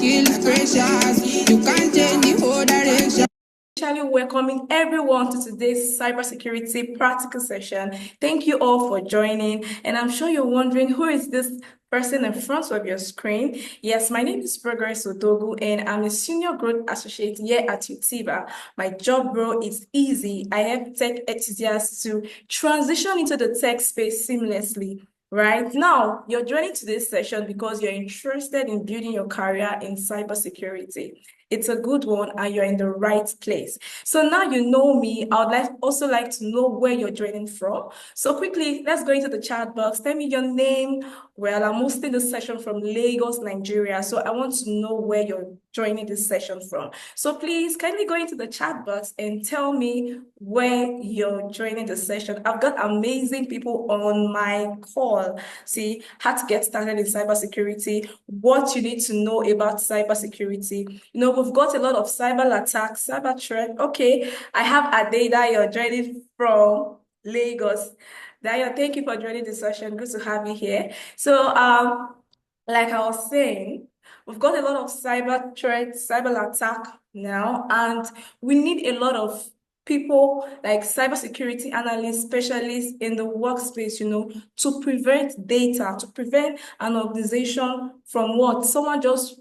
skills precious. You can't change the whole direction. Welcoming everyone to today's cybersecurity practical session. Thank you all for joining, and I'm sure you're wondering who is this person in front of your screen. Yes, my name is Progress Odogu, and I'm a senior growth associate here at Utiva. My job role is easy. I help tech enthusiasts to transition into the tech space seamlessly. Right now, you're joining today's session because you're interested in building your career in cybersecurity. It's a good one, and you're in the right place. So now you know me, I would also like to know where you're joining from. So quickly, let's go into the chat box. Tell me your name. Well, I'm hosting this session from Lagos, Nigeria. So I want to know where you're joining this session from. So please kindly go into the chat box and tell me where you're joining the session. I've got amazing people on my call. See, how to get started in cybersecurity, what you need to know about cybersecurity. You know, we've got a lot of cyber attacks, cyber threat. Okay, I have Adeda, you're joining from Lagos. Dayo, thank you for joining the session. Good to have you here. So, like I was saying, we've got a lot of cyber threats, cyber attack now, and we need a lot of people like cybersecurity analysts, specialists in the workspace, you know, to prevent data, to prevent an organization from what? Someone just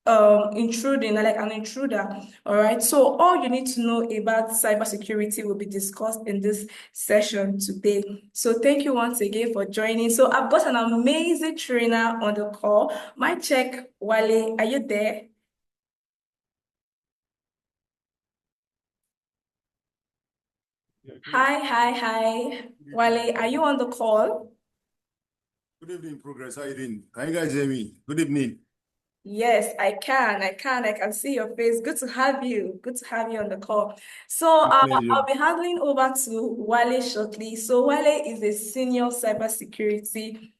intruding, like an intruder. All right. So all you need to know about cybersecurity will be discussed in this session today. So thank you once again for joining. So I've got an amazing trainer on the call. My check, Wale, are you there? Hi. Wale, are you on the call? Good evening, Progress. How you doing? Can you guys hear me? Good evening. Yes, I can. I can see your face. Good to have you. Good to have you on the call. So I'll be handing over to Wale shortly. So Wale is a senior cybersecurity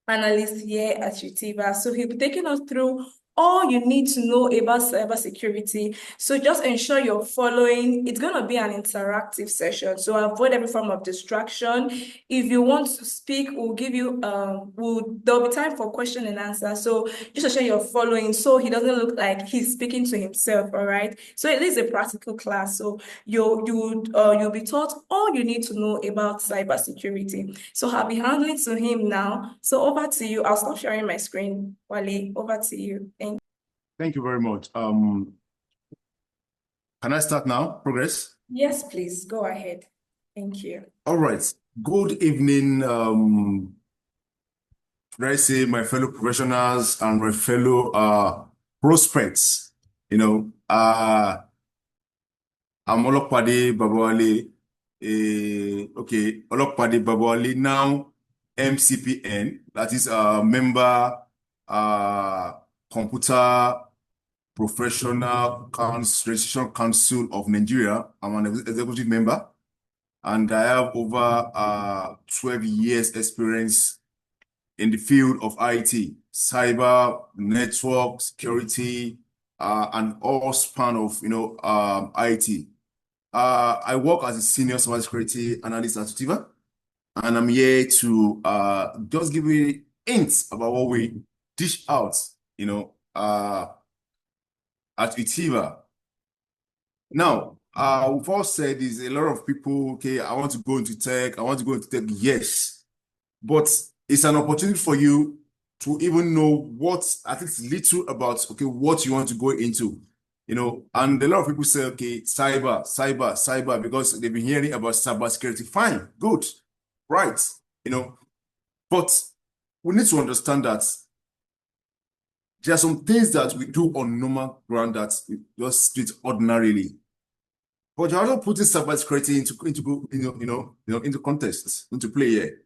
analyst here at Utiva. So he'll be taking us through all you need to know about cybersecurity. So just ensure you're following. It's going to be an interactive session. So avoid every form of distraction. If you want to speak, we'll give you, there'll be time for question and answer. So just ensure you're following so he doesn't look like he's speaking to himself, all right? So it is a practical class. So you'll be taught all you need to know about cybersecurity. So I'll be handling to him now. So over to you. I'll stop sharing my screen. Wale, over to you. Thank you very much. Can I start now, Progress? Yes, please. Go ahead. Thank you. All right. Good evening, should I say, my fellow professionals and my fellow prospects. You know, I'm Olopade Babawale. Okay, Olopade Babawale, now MCPN, that is a member Computer Professional Registration Council of Nigeria. I'm an executive member, and I have over 12 years experience in the field of IT, cyber, network, security, and all span of IT. I work as a senior cybersecurity analyst at Utiva, and I'm here to just give you hints about what we dish out, at Utiva. Now, we've all said is a lot of people, okay, I want to go into tech, yes, but it's an opportunity for you to even know what, at least little about, okay, what you want to go into, and a lot of people say, okay, cyber, because they've been hearing about cybersecurity. Fine, good, right, but we need to understand that there are some things that we do on normal ground that we just do it ordinarily. But you're also putting cybersecurity into context, into play here.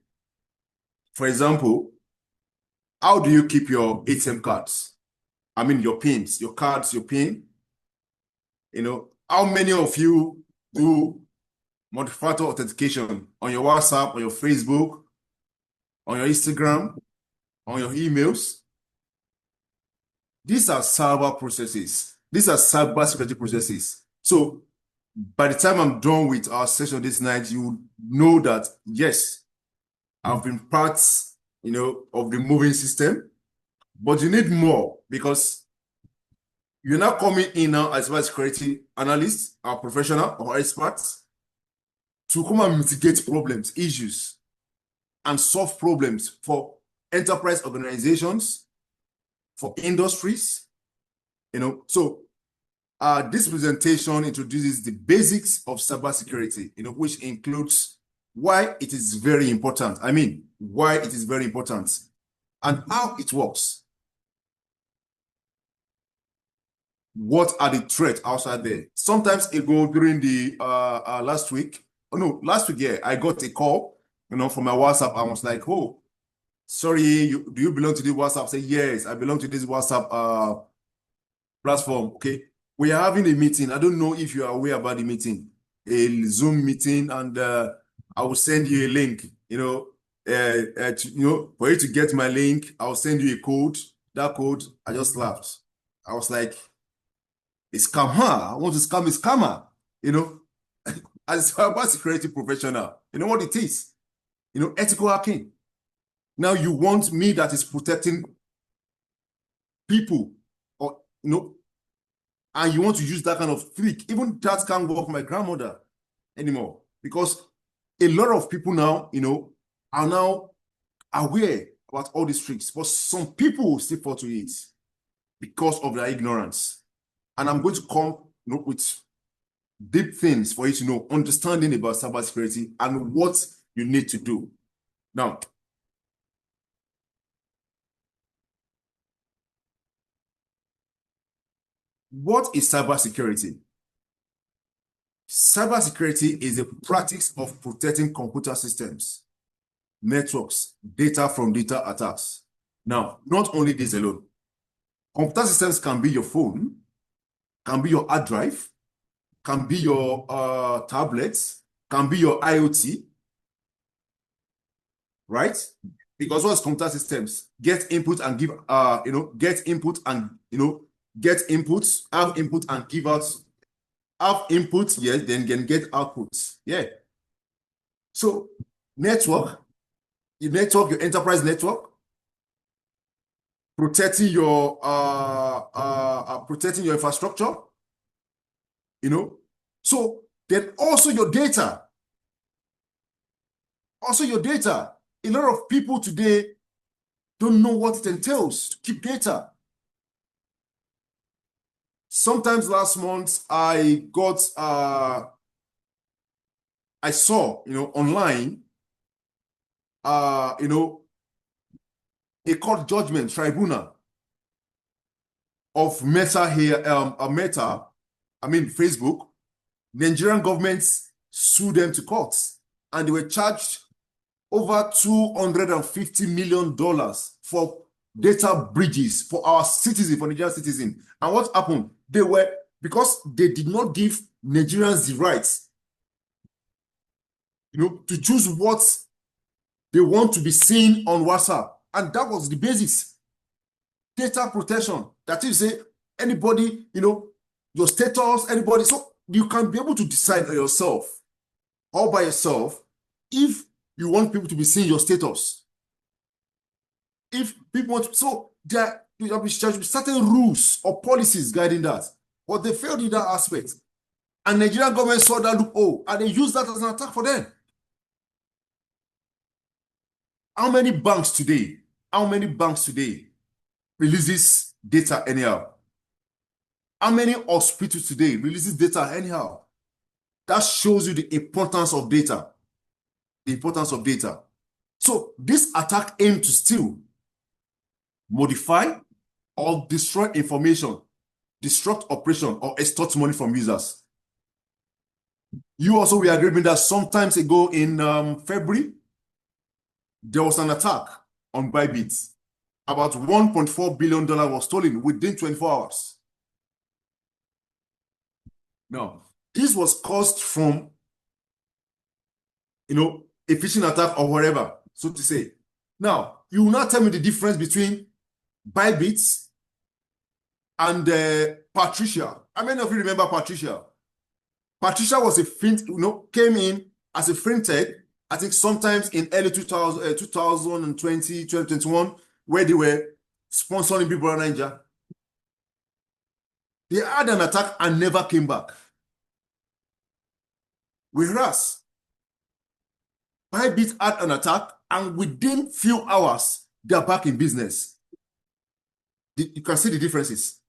For example, how do you keep your ATM cards? I mean, your pins, your cards, your pin. How many of you do multi-factor authentication on your WhatsApp, on your Facebook, on your Instagram, on your emails? These are cyber processes. These are cyber security processes. So by the time I'm done with our session this night, you know that, yes, I've been part, of the moving system, but you need more, because You're not coming in now as cybersecurity analyst or professional or experts to come and mitigate problems, issues, and solve problems for enterprise organizations, for industries, So this presentation introduces the basics of cybersecurity, which includes why it is very important. I mean, why it is very important and how it works. What are the threats outside there? Sometimes ago during the last week, yeah, I got a call, from my WhatsApp. I was like, oh, sorry, do you belong to the WhatsApp? Say, yes, I belong to this WhatsApp platform. Okay, we are having a meeting. I don't know if you are aware about the meeting, a Zoom meeting, and I will send you a link. For you to get my link, I'll send you a code. That code, I just laughed. I was like, it's scammer. I want to scam a scammer. As a cybersecurity professional, you know what it is? Ethical hacking. Now you want me that is protecting people, or and you want to use that kind of trick. Even that can't work for my grandmother anymore, because a lot of people now, are now aware about all these tricks, but some people still fall to it because of their ignorance. And I'm going to come with deep things for you to know, understanding about cybersecurity and what you need to do. Now, what is cybersecurity? Cybersecurity is the practice of protecting computer systems, networks, data from data attacks. Now, not only this alone. Computer systems can be your phone, can be your hard drive, can be your tablets, can be your IoT, right? Because what's computer systems? Get input and give, get input and, get inputs, have input and give out, have input, yes, then can get output. Yeah. So network, your enterprise network, protecting your infrastructure, So then also your data. Also your data. A lot of people today don't know what it entails to keep data. Sometimes last month I saw, online, a court judgment tribunal of Meta here, Facebook. Nigerian government sued them to court, and they were charged over $250 million for data breaches for our citizens, for Nigerian citizens. And what happened? Because they did not give Nigerians the rights, to choose what they want to be seen on WhatsApp. And that was the basis. Data protection. That is, say, anybody, your status, anybody. So you can be able to decide for yourself, all by yourself, if you want people to be seeing your status. If people want to, so there will be certain rules or policies guiding that. But they failed in that aspect. And Nigerian government saw that loophole, and they used that as an attack for them. How many banks today releases data anyhow? How many hospitals today releases data anyhow? That shows you the importance of data. The importance of data. So this attack aimed to steal, modify, or destroy information, disrupt operation, or extort money from users. You also were agreeing that sometimes ago in February, there was an attack on Bybit. About $1.4 billion was stolen within 24 hours. Now, this was caused from, a phishing attack or whatever, so to say. Now, you will not tell me the difference between Bybit and Patricia. How many of you remember Patricia? Patricia was a came in as a fintech, I think sometimes in early 2020, 2021, where they were sponsoring people in Nigeria. They had an attack and never came back. Whereas Bybit had an attack and within few hours, they are back in business. You can see the differences.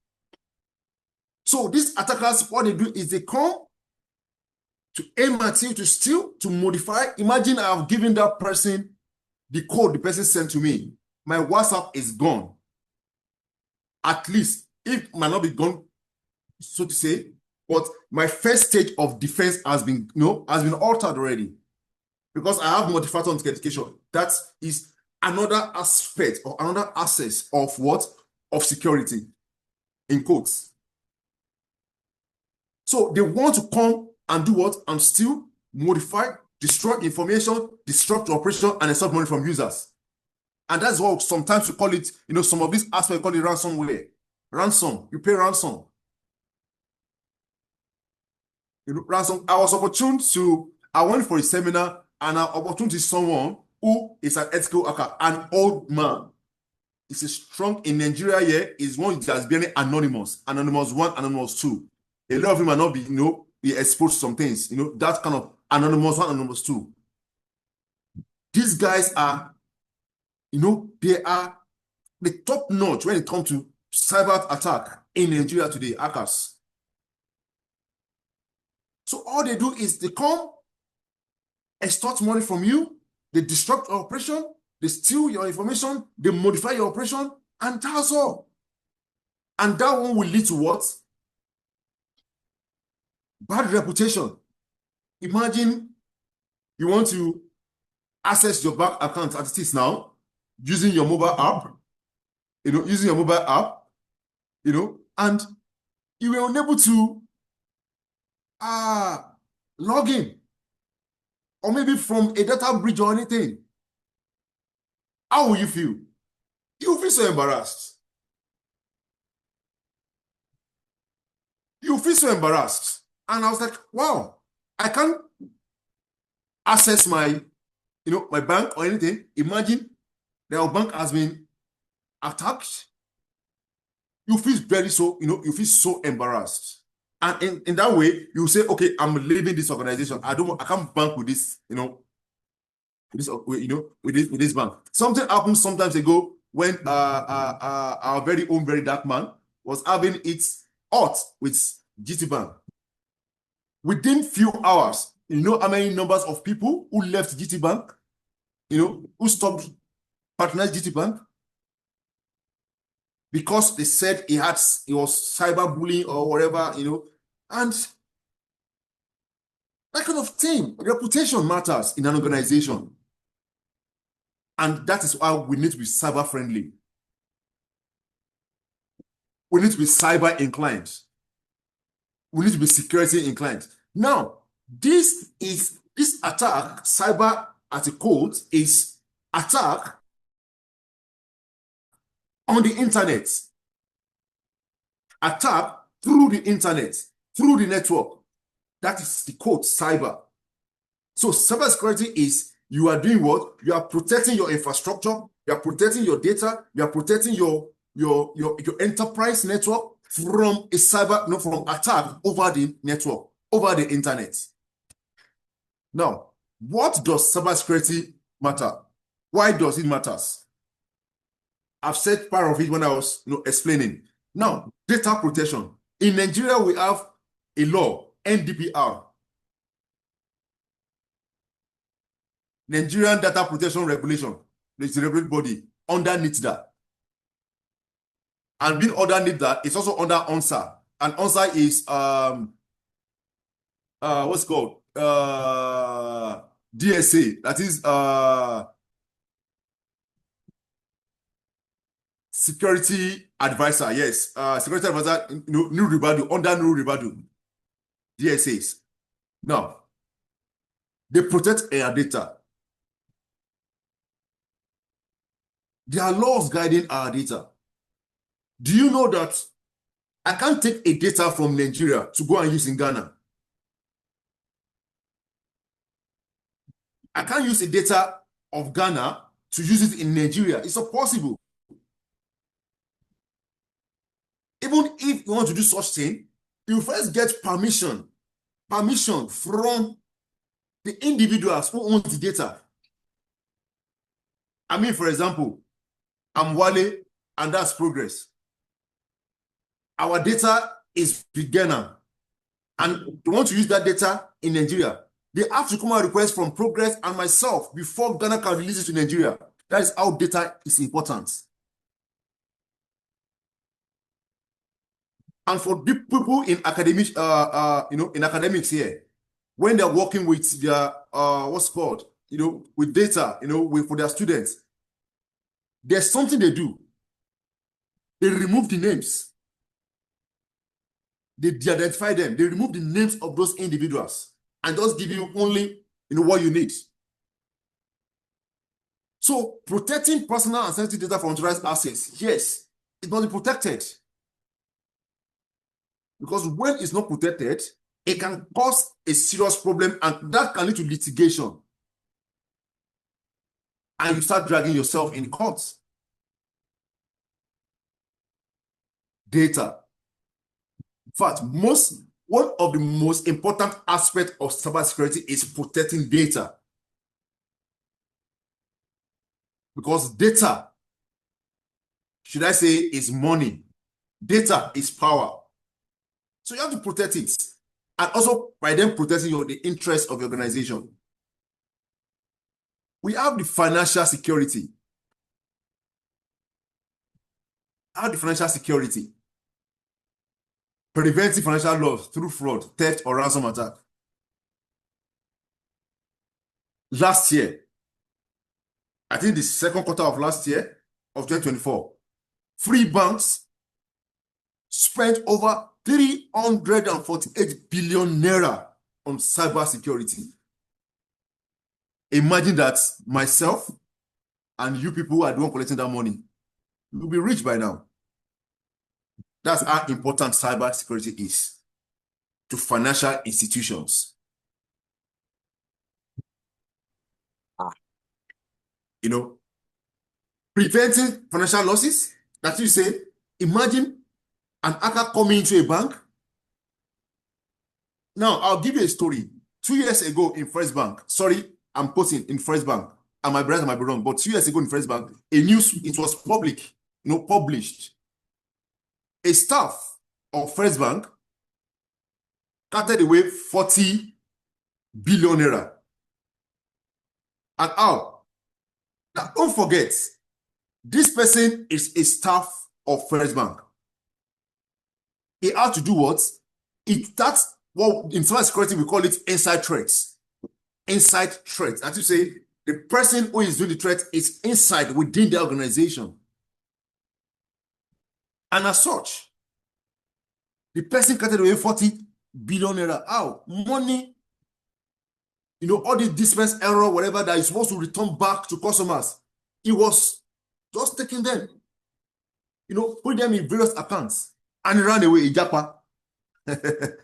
So these attackers, what they do is they come to aim at you, to steal, to modify. Imagine I've given that person the code the person sent to me. My WhatsApp is gone. At least, it might not be gone, so to say, but my first stage of defense has been, has been altered already. Because I have multi-factor authentication. That is another aspect or another access of what? Of security, in quotes. So they want to come and do what? And steal, modify, destroy information, disrupt operation, and extract money from users. And that's what sometimes we call it, some of these aspects call it ransomware. Ransom, you pay ransom. Ransom. I was opportune I went for a seminar and I opportunity someone who is an ethical hacker, an old man. It's a strong in Nigeria here, is one that has been anonymous. Anonymous 1, anonymous 2. A lot of them might not be exposed to some things, that kind of anonymous 1, anonymous 2. These guys are, they are the top notch when it comes to cyber attack in Nigeria today, hackers. So all they do is they come, extort money from you, they disrupt your operation, they steal your information, they modify your operation, and that's all. And that one will lead to what? Bad reputation. Imagine you want to access your bank account as it is now, using your mobile app, and you were unable to log in, or maybe from a data breach or anything. How will you feel? You feel so embarrassed. You feel so embarrassed. And I was like, wow, I can't access my, my bank or anything. Imagine that your bank has been attacked. You feel you feel so embarrassed. And in that way, you say, okay, I'm leaving this organization. I can't bank with this, with this bank. Something happened sometimes ago when our very own very dark man was having its out with GT Bank. Within few hours, how many numbers of people who left GT Bank, who stopped patronizing GT Bank because they said it was cyberbullying or whatever, and that kind of thing. Reputation matters in an organization. And that is why we need to be cyber friendly. We need to be cyber inclined. We need to be security inclined. Now, this attack, cyber at a code, is attack on the internet. Attack through the internet, through the network. That is the code, cyber. So cybersecurity is, you are doing what? You are protecting your infrastructure, you are protecting your data, you are protecting your enterprise network from a from attack over the network, over the internet. Now, what does cybersecurity matter? Why does it matter? I've said part of it when I was explaining. Now, data protection. In Nigeria, we have a law, NDPR. Nigerian Data Protection Regulation. It's a regulatory body underneath that. And being underneath that, it's also under ONSA. And ONSA is what's it called? DSA. That is Security Advisor. Yes. Security Advisor, New Ribadu, under New Ribadu. DSAs. Now, they protect our data. There are laws guiding our data. Do you know that I can't take a data from Nigeria to go and use in Ghana? I can't use the data of Ghana to use it in Nigeria. It's not possible. Even if you want to do such thing, you first get permission from the individuals who own the data. I mean, for example, I'm Wale, and that's Progress. Our data is with Ghana, and they want to use that data in Nigeria. They have to come out request from Progress and myself before Ghana can release it to Nigeria. That is how data is important. And for the people in academic, in academics here, when they're working with their what's called, with data, for their students, there's something they do. They remove the names. They de-identify them. They remove the names of those individuals and just give you only what you need. So protecting personal and sensitive data from unauthorized access, yes, it must be protected. Because when it's not protected, it can cause a serious problem, and that can lead to litigation. And you start dragging yourself in court. Data. In fact, one of the most important aspects of cybersecurity is protecting data. Because data, should I say, is money. Data is power. So you have to protect it. And also, by them protecting the interests of the organization. We have the financial security. Preventing financial loss through fraud, theft, or ransom attack. Last year, I think the second quarter of last year, of 2024, three banks spent over 348 billion naira on cybersecurity. Imagine that myself and you people who are the one collecting that money, you'll be rich by now. That's how important cybersecurity is to financial institutions. Preventing financial losses. That you say, imagine an hacker coming into a bank. Now, I'll give you a story. 2 years ago in First Bank, sorry, I'm posting in First Bank, and my brother might be wrong, but 2 years ago in First Bank, it was public, published. A staff of First Bank carted away 40 billion naira. And how? Now, don't forget, this person is a staff of First Bank. He had to do what? That's what in cybersecurity we call it inside threats. Inside threats. As you say, the person who is doing the threat is inside within the organization. And as such, the person carted away 40 billion naira. How? Money, all the dispense error, whatever that is supposed to return back to customers. He was just taking them, put them in various accounts and ran away in Japa. That's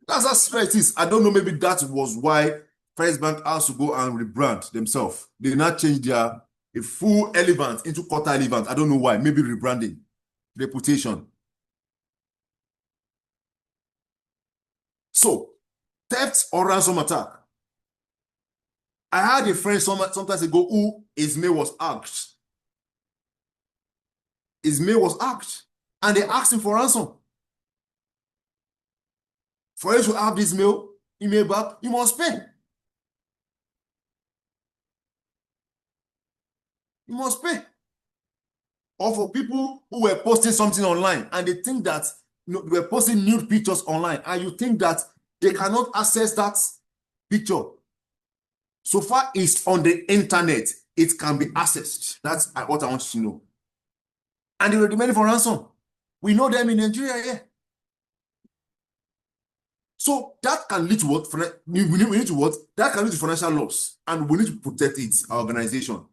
how serious it is. I don't know, maybe that was why First Bank has to go and rebrand themselves. They did not change a full element into quarter element. I don't know why. Maybe rebranding, reputation. So, theft or ransom attack. I had a friend sometimes ago who his mail was hacked. His mail was hacked, and they asked him for ransom. For you to have this email back, you must pay. You must pay. Or for people who were posting something online and they think that they were posting nude pictures online, and you think that they cannot access that picture. So far it's on the internet, it can be accessed. That's what I want you to know. And they were demanding for ransom. We know them in Nigeria here. So that can lead to what? We need to what? That can lead to financial loss, and we need to protect it, our organization.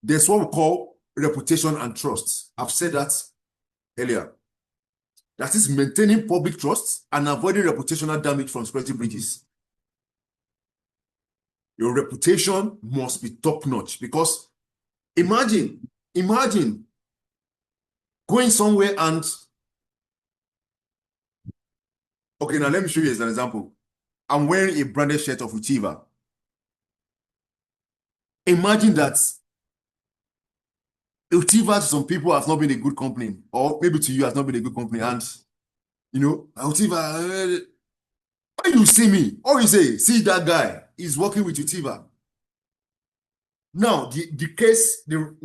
There's what we call reputation and trust. I've said that earlier. That is maintaining public trust and avoiding reputational damage from security breaches. Your reputation must be top-notch, because imagine going somewhere and okay, now let me show you as an example. I'm wearing a branded shirt of Utiva. Imagine that Utiva to some people has not been a good company, or maybe to you has not been a good company, and Utiva, when you see me, or you say, see that guy, he's working with Utiva. Now, the case, the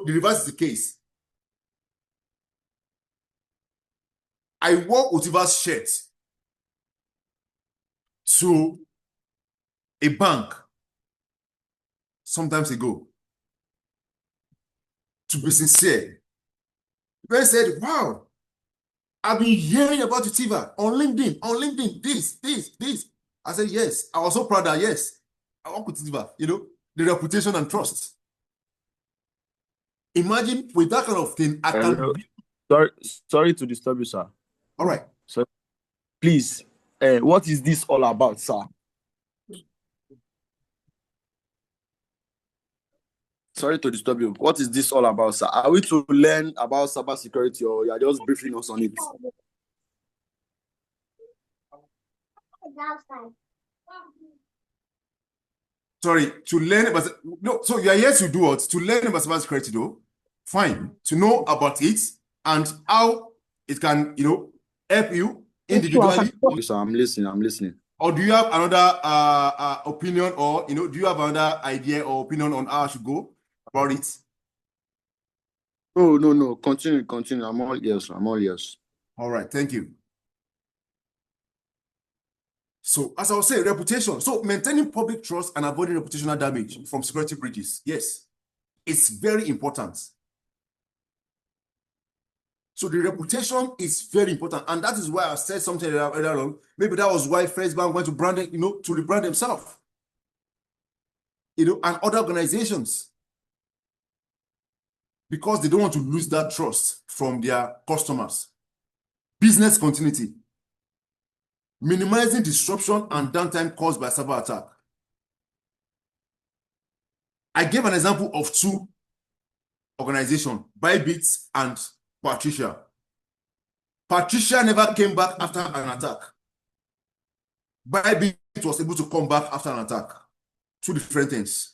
reverse is the case. I wore Utiva's shirt to a bank sometimes ago. To be sincere, they said, wow, I've been hearing about Utiva on LinkedIn, this. I said, yes. I was so proud that, yes, I work with Utiva, the reputation and trust. Imagine with that kind of thing, I Hello. can. Sorry to disturb you, sir. All right. So, please, what is this all about, sir? Sorry to disturb you. What is this all about, sir? Are we to learn about cybersecurity, or you are just briefing us on it? Sorry, to learn about no. So you are here to do what? To learn about cybersecurity, though. Fine. To know about it and how it can, help you individually. Sir, I'm listening. Or do you have another opinion, or do you have another idea or opinion on how I should go about it? Oh, no. Continue. I'm all ears. All right, thank you. So, as I was saying, reputation. So, maintaining public trust and avoiding reputational damage from security breaches. Yes, it's very important. So, the reputation is very important. And that is why I said something earlier on. Maybe that was why First Bank went to brand it, to rebrand themselves. And other organizations. Because they don't want to lose that trust from their customers. Business continuity. Minimizing disruption and downtime caused by cyber attack. I gave an example of two organizations, Bybit and Patricia. Patricia never came back after an attack. Bybit was able to come back after an attack. Two different things.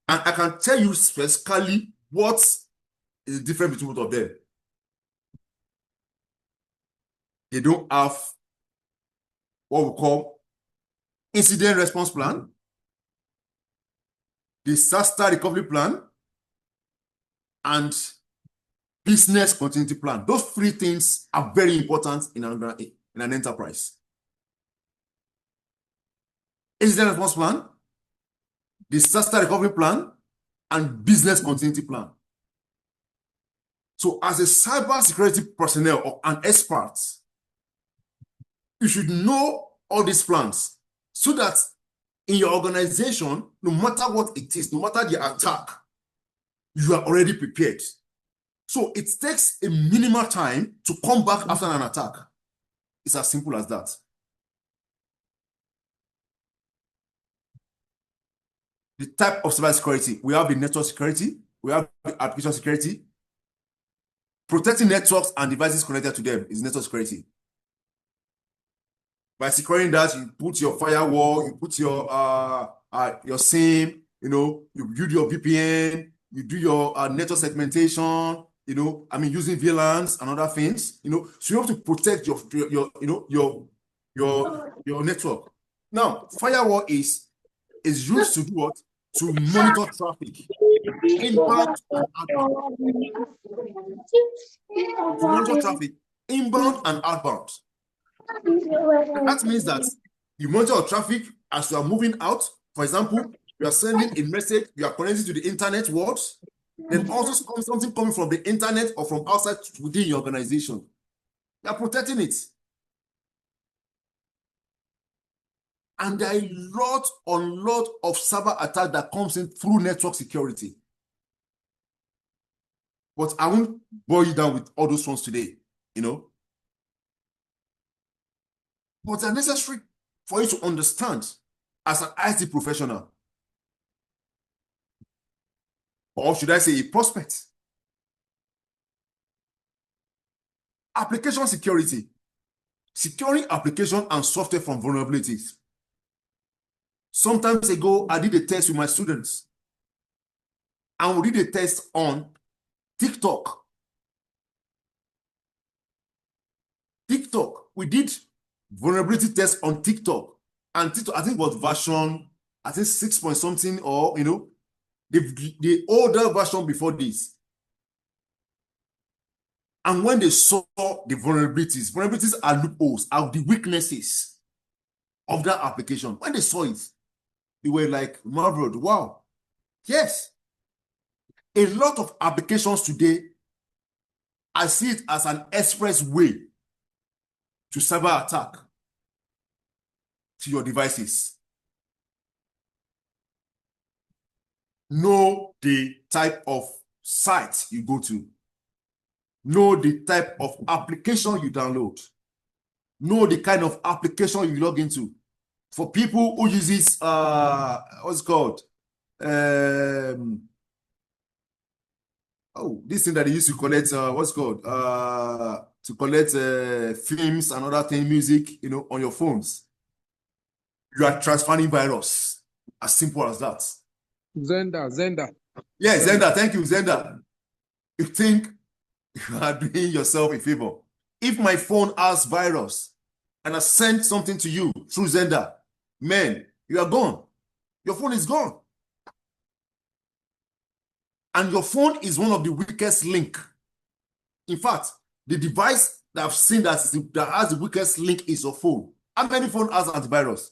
And I can tell you specifically what is the difference between both of them. They don't have what we call incident response plan, disaster recovery plan, and business continuity plan. Those three things are very important in an enterprise. Incident response plan, disaster recovery plan, and business continuity plan. So as a cybersecurity personnel or an expert, you should know all these plans so that in your organization, no matter what it is, no matter the attack, you are already prepared. So it takes a minimal time to come back after an attack. It's as simple as that. The type of cybersecurity, we have the network security, we have the application security. Protecting networks and devices connected to them is network security. By securing that, you put your firewall, you put your SIM, you build your VPN, you do your network segmentation, using VLANs and other things, so you have to protect your network. Now, firewall is used to do what? To monitor traffic, inbound and outbound. To monitor traffic, inbound and outbound. And that means that you monitor traffic as you are moving out. For example, you are sending a message, you are connecting to the internet world, then also something coming from the internet or from outside within your organization. You are protecting it. And there are a lot of cyber attack that comes in through network security. But I won't bore you down with all those ones today, But they're necessary for you to understand as an IT professional. Or should I say a prospect? Application security. Securing application and software from vulnerabilities. Some time ago, I did a test with my students. And we did a test on TikTok. We did vulnerability test on TikTok. And TikTok, I think it was version, 6 point something, or, the older version before this. And when they saw the vulnerabilities are loopholes, are the weaknesses of that application. When they saw it, they were like, marveled, wow. Yes. A lot of applications today, I see it as an express way to cyber attack to your devices. Know the type of site you go to. Know the type of application you download. Know the kind of application you log into. For people who uses what's it called? This thing that they use to collect what's it called? To collect films and other things, music, on your phones. You are transferring virus. As simple as that. Zenda. Yeah, Zenda. Thank you, Zenda. You think you are doing yourself a favor. If my phone has virus and I send something to you through Zenda, man, you are gone. Your phone is gone. And your phone is one of the weakest link. In fact, the device that I've seen that has the weakest link is your phone. How many phone has antivirus?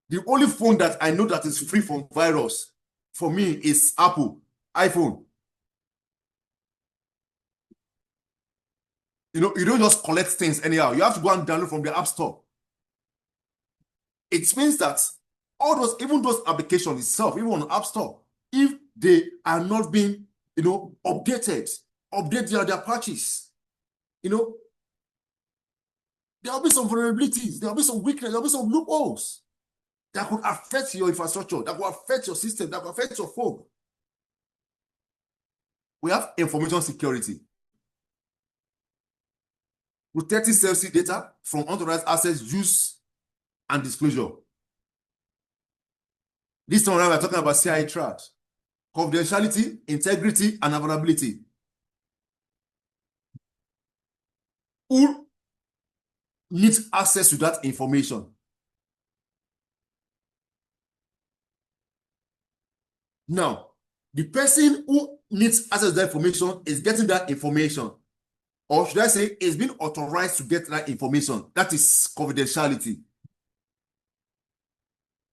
The only phone that I know that is free from virus for me is Apple, iPhone. You don't just collect things anyhow. You have to go and download from the App Store. It means that even those applications itself, even on the App Store, if they are not being, update their patches, there will be some vulnerabilities, there will be some weakness, there will be some loopholes that could affect your infrastructure, that could affect your system, that could affect your phone. We have information security. Protecting sensitive data from unauthorized access, use, and disclosure. This time around, we're talking about CIA trash. Confidentiality, integrity, and availability. Who needs access to that information? Now, the person who needs access to that information is getting that information. Or should I say, is being authorized to get that information. That is confidentiality.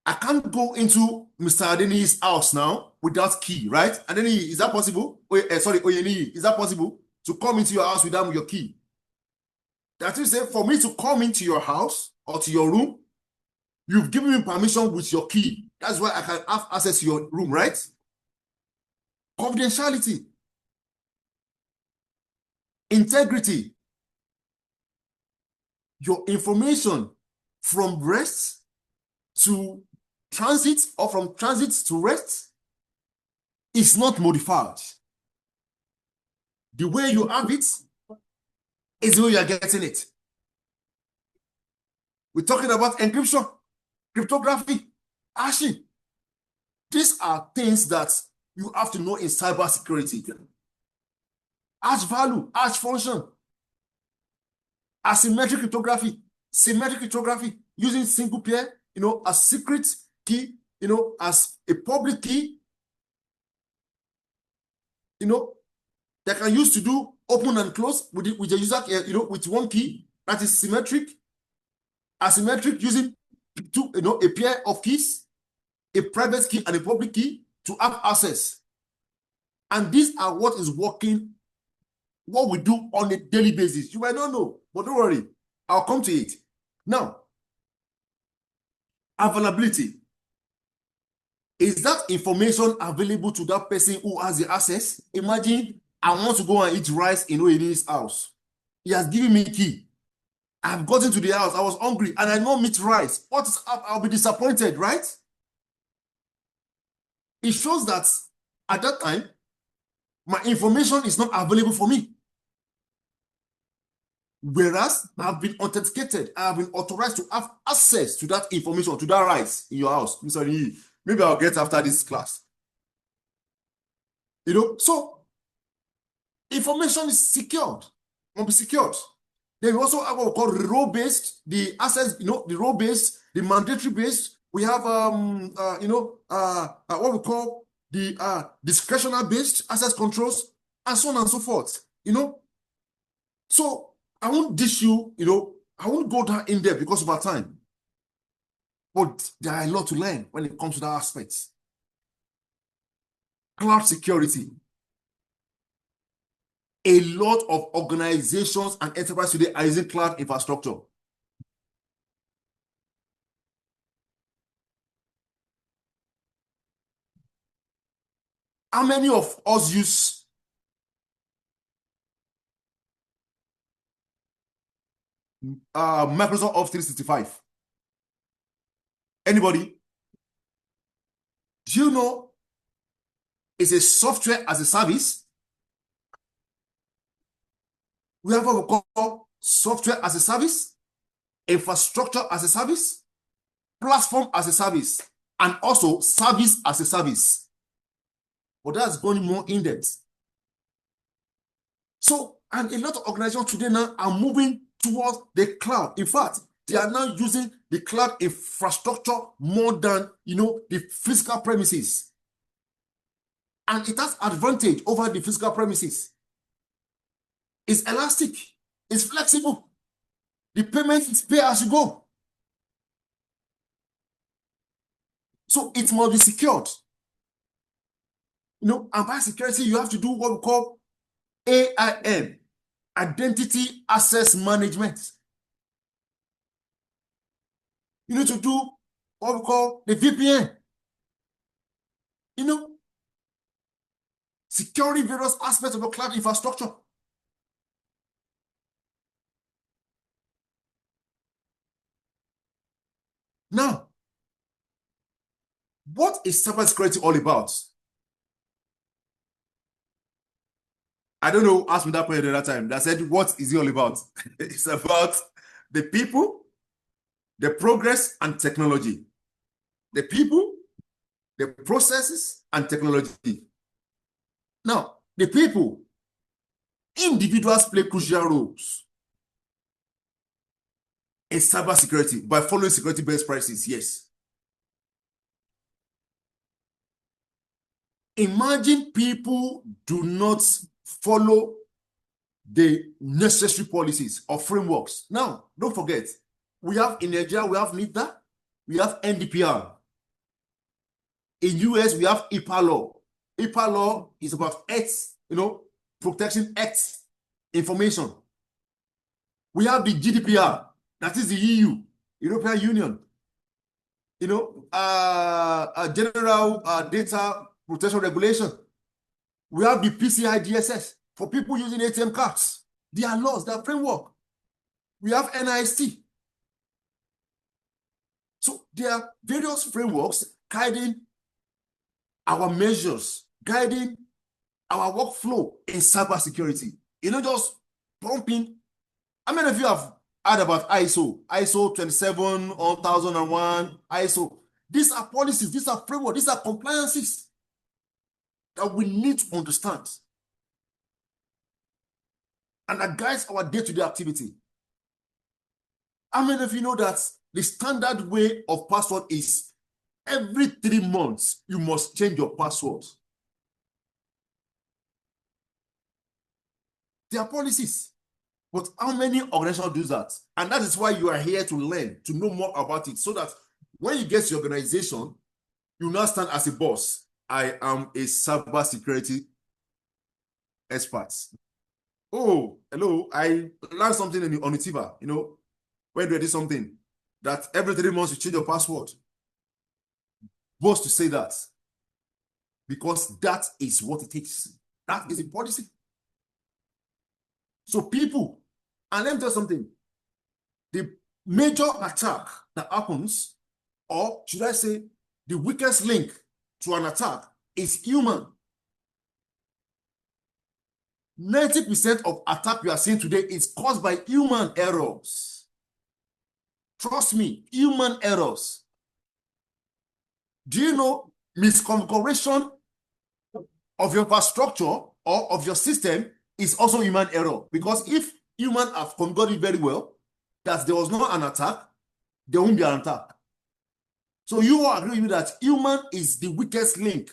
I can't go into Mr. Adeniyi's house now without key, right? Adeniyi, is that possible? Oyeniyi, is that possible? To come into your house without your key? That is, say, for me to come into your house or to your room, you've given me permission with your key. That's why I can have access to your room, right? Confidentiality. Integrity. Your information from rest to transit or from transit to rest is not modified. The way you have it is the way you are getting it. We're talking about encryption, cryptography, hashing. These are things that you have to know in cybersecurity. Hash value, hash function, asymmetric cryptography, symmetric cryptography, using single pair, a secret key, as a public key, that can use to do open and close with the user, with one key. That is symmetric. Asymmetric, using a pair of keys, a private key and a public key to have access. And these are what is working, what we do on a daily basis. You might not know, but don't worry, I'll come to it. Now, availability. Is that information available to that person who has the access? Imagine I want to go and eat rice in Oyeniyi's house. He has given me key. I've gotten to the house, I was hungry, and I don't meet rice. What is up? I'll be disappointed, right? It shows that at that time, my information is not available for me. Whereas I've been authenticated, I've been authorized to have access to that information, to that rights in your house. Sorry, maybe I'll get after this class. So information is secured, will be secured. Then we also have what we call role-based, the access, the role-based, the mandatory-based. We have what we call the discretionary-based access controls, and so on and so forth. So I won't dish you, I won't go down in depth because of our time. But there are a lot to learn when it comes to that aspect. Cloud security. A lot of organizations and enterprises today are using cloud infrastructure. How many of us use Microsoft Office 365? Anybody? Do you know it's a software as a service? We have what we call software as a service, infrastructure as a service, platform as a service, and also service as a service. But that's going more in depth. So, and a lot of organizations today now are moving towards the cloud. In fact, they are now using the cloud infrastructure more than, the physical premises. And it has advantage over the physical premises. It's elastic. It's flexible. The payment is pay as you go. So it must be secured. And by security, you have to do what we call AIM, Identity Access Management. You need to do what we call the VPN. Securing various aspects of your cloud infrastructure. Now, what is cybersecurity all about? I don't know, ask me that point at that time. That said, what is it all about? It's about the people, the progress, and technology. The people, the processes, and technology. Now, the people, individuals play crucial roles in cybersecurity by following security best practices, yes. Imagine people do not follow the necessary policies or frameworks. Now, don't forget, we have in Nigeria, we have NIDA, we have NDPR. In US, we have IPA law. IPA law is about X, protection X information. We have the GDPR, that is the EU, European Union. General Data Protection Regulation. We have the PCI DSS for people using ATM cards. There are laws, there are framework. We have NIST. So there are various frameworks guiding our measures, guiding our workflow in cybersecurity. Just pumping. How many of you have heard about ISO 27001, ISO? These are policies, these are frameworks, these are compliances that we need to understand. And that guides our day-to-day activity. How many of you know that the standard way of password is every 3 months, you must change your password? There are policies. But how many organizations do that? And that is why you are here to learn, to know more about it, so that when you get to your organization, you now stand as a boss. I am a cybersecurity expert. Oh, hello. I learned something on Utiva, when we did something that every 3 months you change your password. Boss to say that, because that is what it takes. That is a policy. So people, and let me tell you something, the major attack that happens, or should I say, the weakest link to an attack is human. 90% of attack you are seeing today is caused by human errors. Trust me, human errors. Do you know misconfiguration of your infrastructure or of your system is also human error? Because if humans have configured it very well, that there was not an attack, there won't be an attack. So you will agree with me that human is the weakest link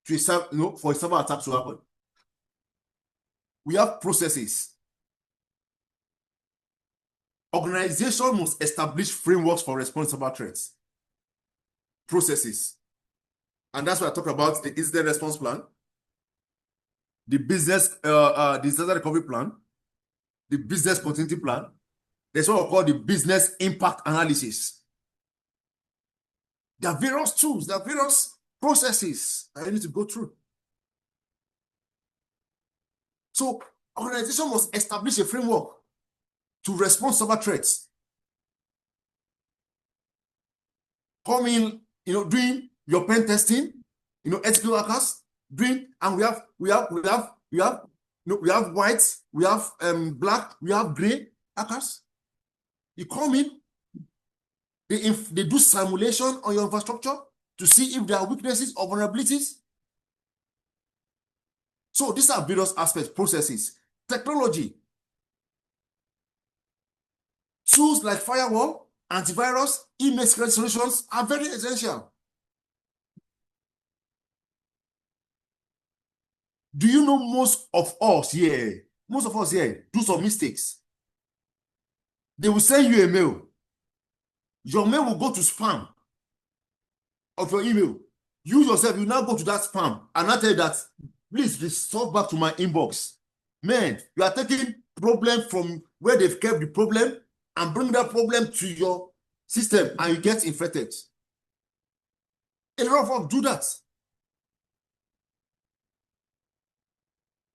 to for a cyber attack to happen. We have processes. Organization must establish frameworks for response to cyber threats. Processes. And that's why I talk about the incident response plan, the business disaster recovery plan, the business continuity plan. There's what we call the business impact analysis. There are various tools, there are various processes that you need to go through. So organization must establish a framework to respond to cyber threats. Come in, doing your pen testing, ethical hackers, and we have white, we have black, we have gray hackers. You come in, they do simulation on your infrastructure to see if there are weaknesses or vulnerabilities. So these are various aspects, processes. Technology. Tools like firewall, antivirus, email security solutions are very essential. Do you know most of us here do some mistakes? They will send you a mail. Your mail will go to spam of your email. You yourself, you now go to that spam and I tell you that, please restore back to my inbox. Man, you are taking problem from where they've kept the problem and bring that problem to your system and you get infected. A lot of us do that.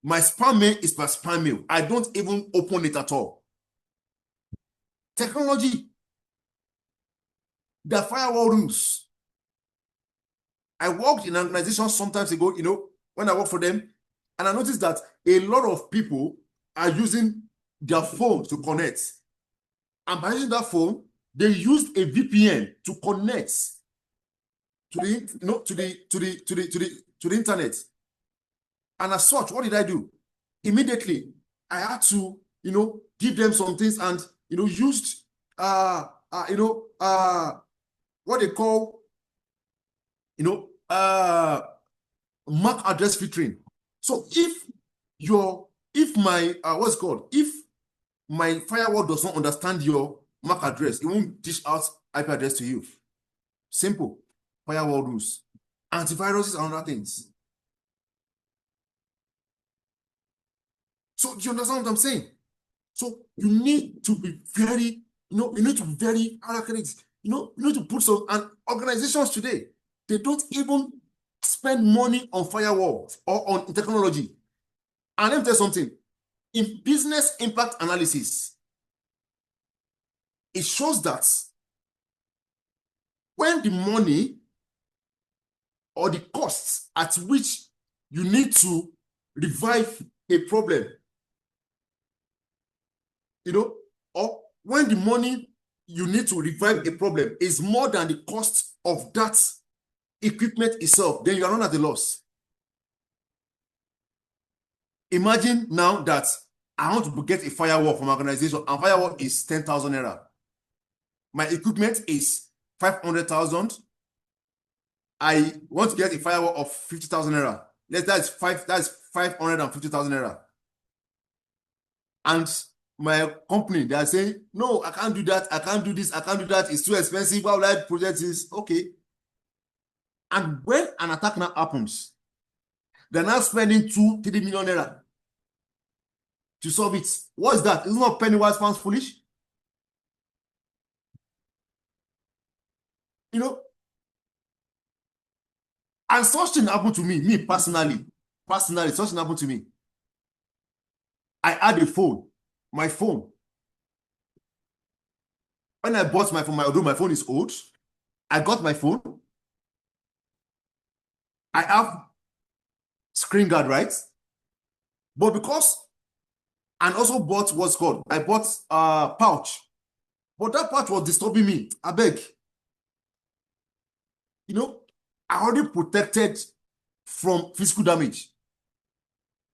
My spam mail is my spam mail. I don't even open it at all. Technology. The firewall rules. I worked in an organization sometimes ago, when I worked for them, and I noticed that a lot of people are using their phone to connect. And by using that phone, they used a VPN to connect to the internet. And as such, what did I do? Immediately, I had to, give them some things and, used, what they call, MAC address filtering. So if my firewall does not understand your MAC address, it won't dish out IP address to you. Simple. Firewall rules. Antiviruses and other things. So do you understand what I'm saying? So you need to be very, you need to be very accurate. You need to put some, and organizations today, they don't even spend money on firewalls or on technology. And let me tell you something. In business impact analysis, it shows that when the money or the costs at which you need to revive a problem, or when the money you need to revive a problem is more than the cost of that equipment itself, then you are not at a loss. Imagine now that I want to get a firewall from an organization, and firewall is 10,000 naira. My equipment is 500,000. I want to get a firewall of 50,000 naira. That's 550,000 naira. And my company, they are saying, no, I can't do that. I can't do this. I can't do that. It's too expensive. Why would I project this? Okay. And when an attack now happens, they're now spending 2-3 million naira to solve it. What is that? Isn't not penny wise pounds foolish? And such thing happened to me personally, such thing happened to me. I had a phone, my phone. When I bought my phone, although my phone is old, I got my phone. I have screen guard, right? But and also bought what's called, I bought a pouch. But that pouch was disturbing me. I beg. I already protected from physical damage.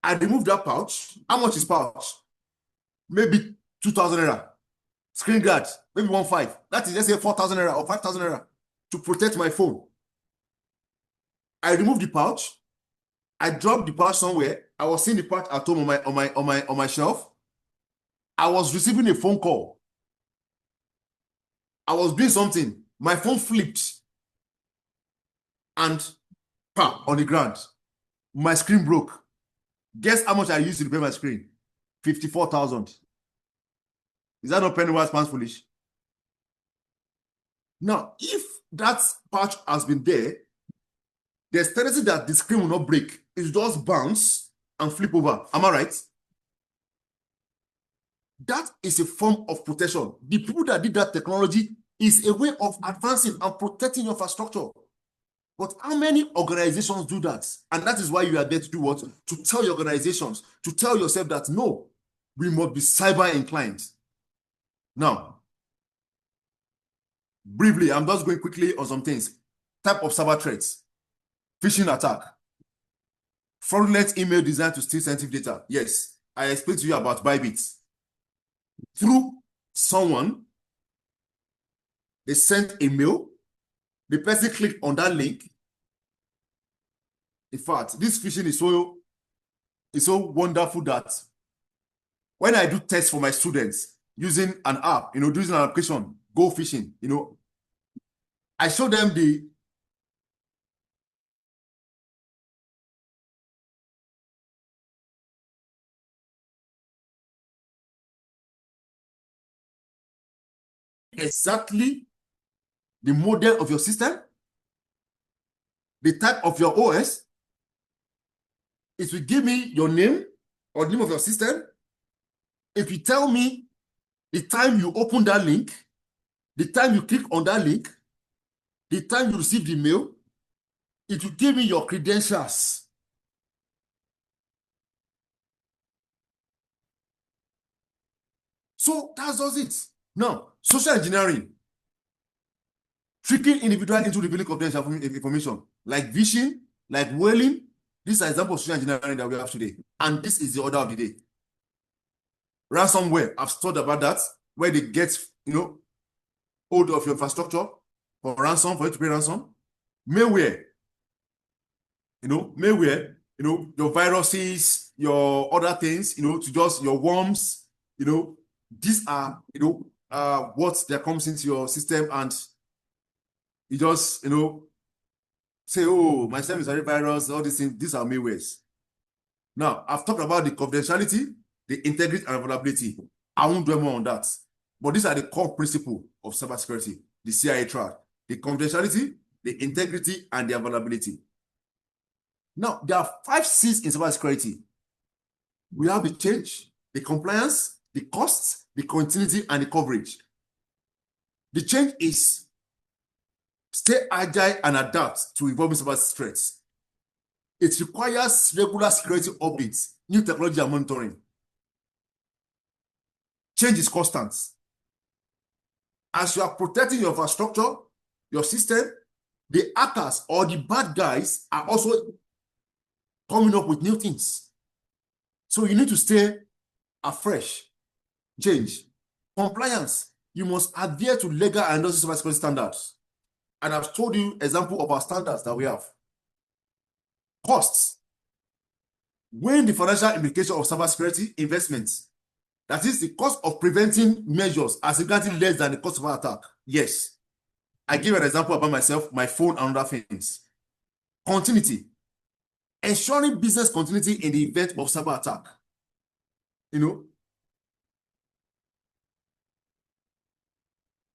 I removed that pouch. How much is pouch? Maybe 2,000 naira. Screen guard, maybe 1.5. That is, let's say, 4,000 naira or 5,000 naira to protect my phone. I removed the pouch. I dropped the pouch somewhere. I was seeing the pouch at home on my shelf. I was receiving a phone call. I was doing something. My phone flipped and on the ground. My screen broke. Guess how much I used to repair my screen? 54,000. Is that not penny wise, pounds foolish? Now, if that patch has been there, there's tendency that the screen will not break. It just bounce and flip over. Am I right? That is a form of protection. The people that did that technology is a way of advancing and protecting your infrastructure. But how many organizations do that? And that is why you are there to do what? To tell your organizations, to tell yourself that no, we must be cyber inclined. Now, briefly, I'm just going quickly on some things. Type of cyber threats. Phishing attack. Fraudulent email designed to steal sensitive data. Yes, I explained to you about Bybit. Through someone, they sent a mail. The person clicked on that link. In fact, this phishing is so wonderful that when I do tests for my students using an app, using an application, Go Fishing, I show them the exactly the model of your system, the type of your OS. It will give me your name or the name of your system. If you tell me the time you open that link, the time you click on that link, the time you receive the mail, it will give me your credentials. So that does it. Now, social engineering. Tricking individuals into revealing confidential information, like phishing, like whaling. These are examples of social engineering that we have today. And this is the order of the day. Ransomware, I've studied about that, where they get, hold of your infrastructure for ransom, for you to pay ransom. Malware, your viruses, your other things, to just your worms, these are, what that comes into your system, and you just, say, oh, my system is a virus, all these things, these are malwares. Now, I've talked about the confidentiality, the integrity, and availability. I won't dwell more on that. But these are the core principles of cybersecurity, the CIA triad: the confidentiality, the integrity, and the availability. Now, there are 5 C's in cybersecurity. We have the change, the compliance, the costs, the continuity, and the coverage. The change is stay agile and adapt to evolving cyber threats. It requires regular security updates, new technology, and monitoring. Change is constant. As you are protecting your infrastructure, your system, the hackers or the bad guys are also coming up with new things. So you need to stay afresh. Change. Compliance. You must adhere to legal and industry cybersecurity standards. And I've told you example of our standards that we have. Costs. Weighing the financial implication of cybersecurity investments. That is the cost of preventing measures as significantly less than the cost of an attack. Yes. I give an example about myself, my phone, and other things. Continuity. Ensuring business continuity in the event of cyber attack.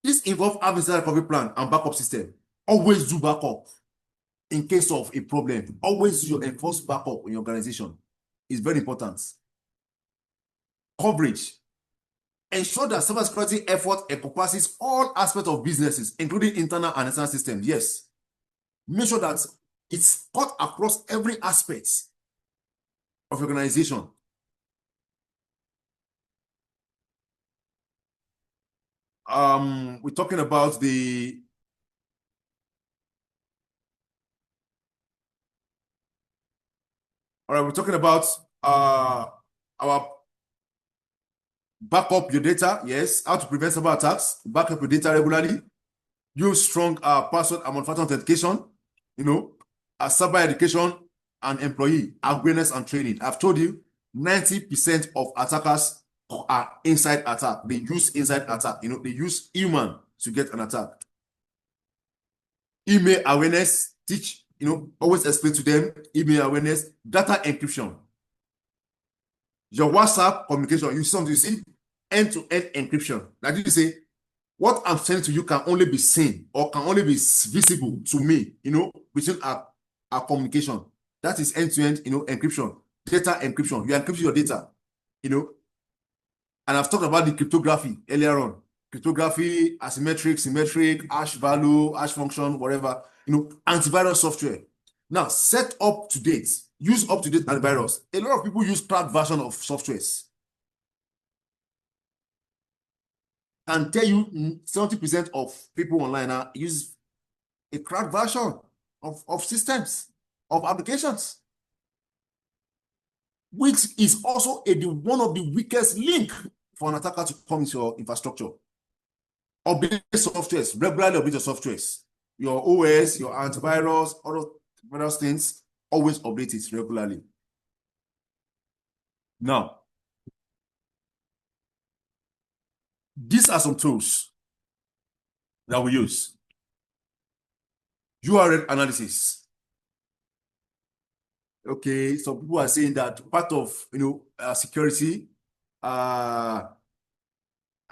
This involves having a recovery plan and backup system. Always do backup in case of a problem. Always do your enforced backup in your organization. It's very important. Coverage. Ensure that cybersecurity effort encompasses all aspects of businesses, including internal and external systems. Yes. Make sure that it's cut across every aspect of your organization. we're talking about the all right, we're talking about our backup your data. Yes, how to prevent cyber attacks, back up your data regularly, use strong password and multi-factor authentication, cyber education and employee awareness and training. I've told you 90% of attackers are inside attack. They use inside attack. They use human to get an attack. Email awareness, teach, always explain to them email awareness, data encryption. Your WhatsApp communication, you see end-to-end encryption. Like you say, what I'm sending to you can only be seen or can only be visible to me, between our communication. That is end-to-end, encryption, data encryption. You encrypt your data, And I've talked about the cryptography earlier on. Cryptography, asymmetric, symmetric, hash value, hash function, whatever, antivirus software. Now, set up to date. Use up-to-date antivirus. A lot of people use cracked version of softwares. And tell you 70% of people online now use a cracked version of systems, of applications, which is also one of the weakest link for an attacker to come into your infrastructure. Update softwares, regularly update your softwares. Your OS, your antivirus, other things, always update it regularly. Now, these are some tools that we use. URL analysis. Okay, some people are saying that part of security, I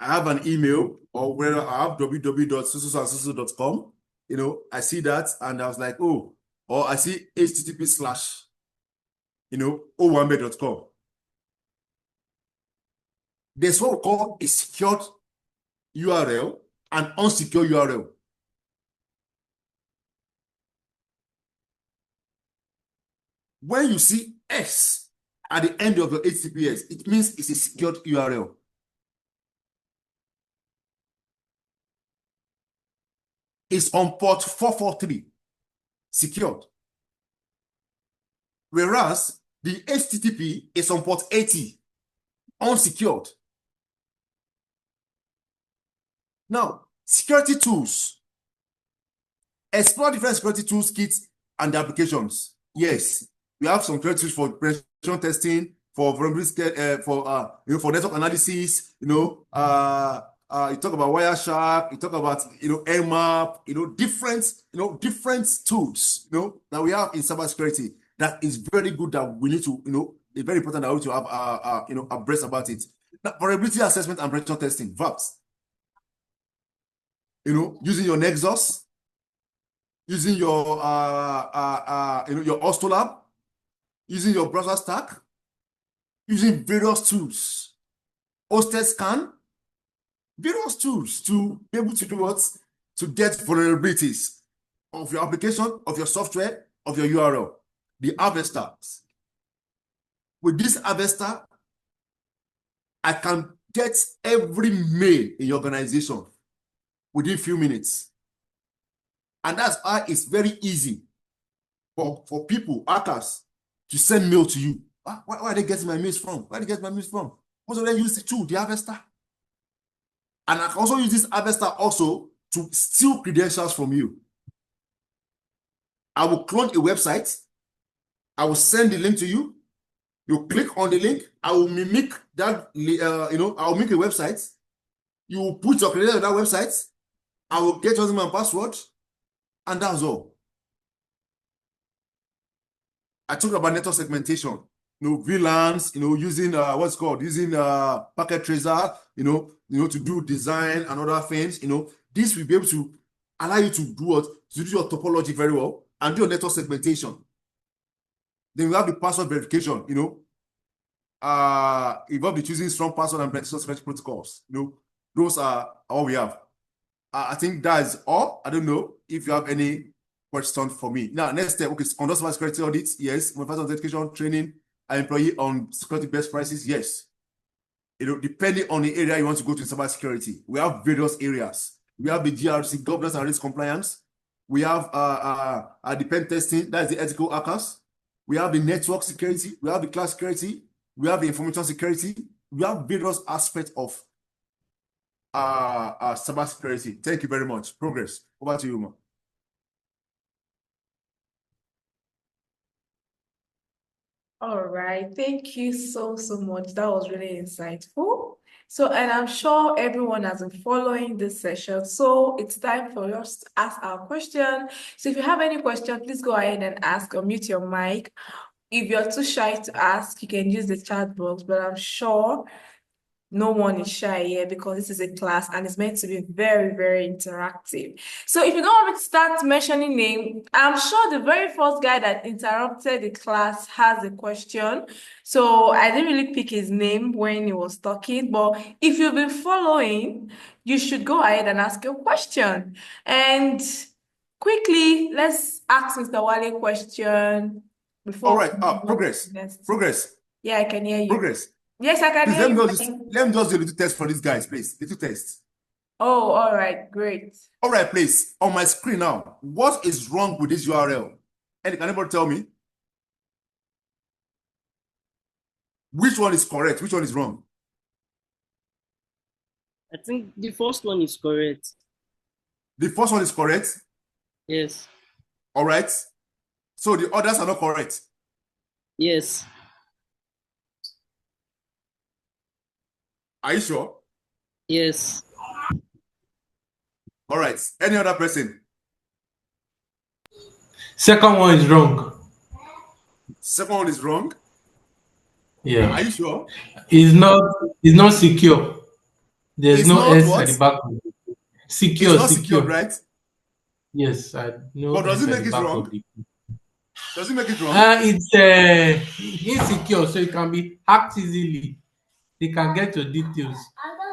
have an email or where I have www.susu.com. I see that and I was like, oh, or I see http/owambe.com. There's what we call a secured URL and unsecure URL. When you see S at the end of your HTTPS, it means it's a secured URL. It's on port 443, secured. Whereas the HTTP is on port 80, unsecured. Now, security tools. Explore different security tools, kits, and applications. Yes, we have some security tools for penetration testing, for vulnerability, for network analysis. You talk about Wireshark. You talk about Nmap. Different tools. That we have in cybersecurity that is very good. That we need to it's very important that we need to have abreast about it. Now, vulnerability assessment and penetration testing, VAPS. Using your Nexus, using your your Ostolab, using your browser stack, using various tools, hosted scan, various tools to be able to do what? To get vulnerabilities of your application, of your software, of your URL. The harvester. With this harvester, I can get every mail in your organization within a few minutes. And that's why it's very easy for people, hackers, to send mail to you. Where are they getting my mails from? Where are they getting my mails from? Most of them use the tool, the harvester. And I can also use this harvester also to steal credentials from you. I will clone a website. I will send the link to you. You click on the link. I will mimic that, I'll make a website. You will put your credentials on that website. I will get your name and password. And that's all. I talked about network segmentation, VLANs, using what's called using packet tracer, to do design and other things. This will be able to allow you to do what? To do your topology very well and do your network segmentation. Then we have the password verification, involved with using strong password and security protocols. Those are all we have. I think that is all. I don't know if you have any questions for me. Now, next step, okay, conduct security audits, yes. Multi-factor authentication training, employee on security best practices, yes. depending on the area you want to go to in cybersecurity, we have various areas. We have the GRC, governance and risk compliance. We have the pen testing, that's the ethical hackers. We have the network security. We have the cloud security. We have the information security. We have various aspects of cybersecurity. Thank you very much. Progress. Over to you, Ma. All right, thank you so much. That was really insightful. So, and I'm sure everyone has been following this session. So it's time for us to ask our question. So if you have any question, please go ahead and ask or mute your mic. If you're too shy to ask, you can use the chat box, but I'm sure no one is shy here because this is a class and it's meant to be very, very interactive. So if you don't want me to start mentioning name, I'm sure the very first guy that interrupted the class has a question. So I didn't really pick his name when he was talking, but if you've been following, you should go ahead and ask your question. And quickly, let's ask Mr. Wale a question before. All right. Progress. Progress. Yeah, I can hear you. Progress. Yes, I can Please, hear you. let me just do a little test for these guys, please. Little test. Oh, all right, great. All right, please. On my screen now, what is wrong with this URL? And can anybody tell me? Which one is correct? Which one is wrong? I think the first one is correct. The first one is correct? Yes. All right. So the others are not correct? Yes. Are you sure? Yes. All right. Any other person? Second one is wrong. Second one is wrong? Yeah. Are you sure? It's not secure. There's It's no not S what? at the back. Secure, It's not secure. secured, right? Yes, I know. But does S it at make the it back wrong? of the. Does it make it wrong? It's insecure, so it can be hacked easily. They can get your details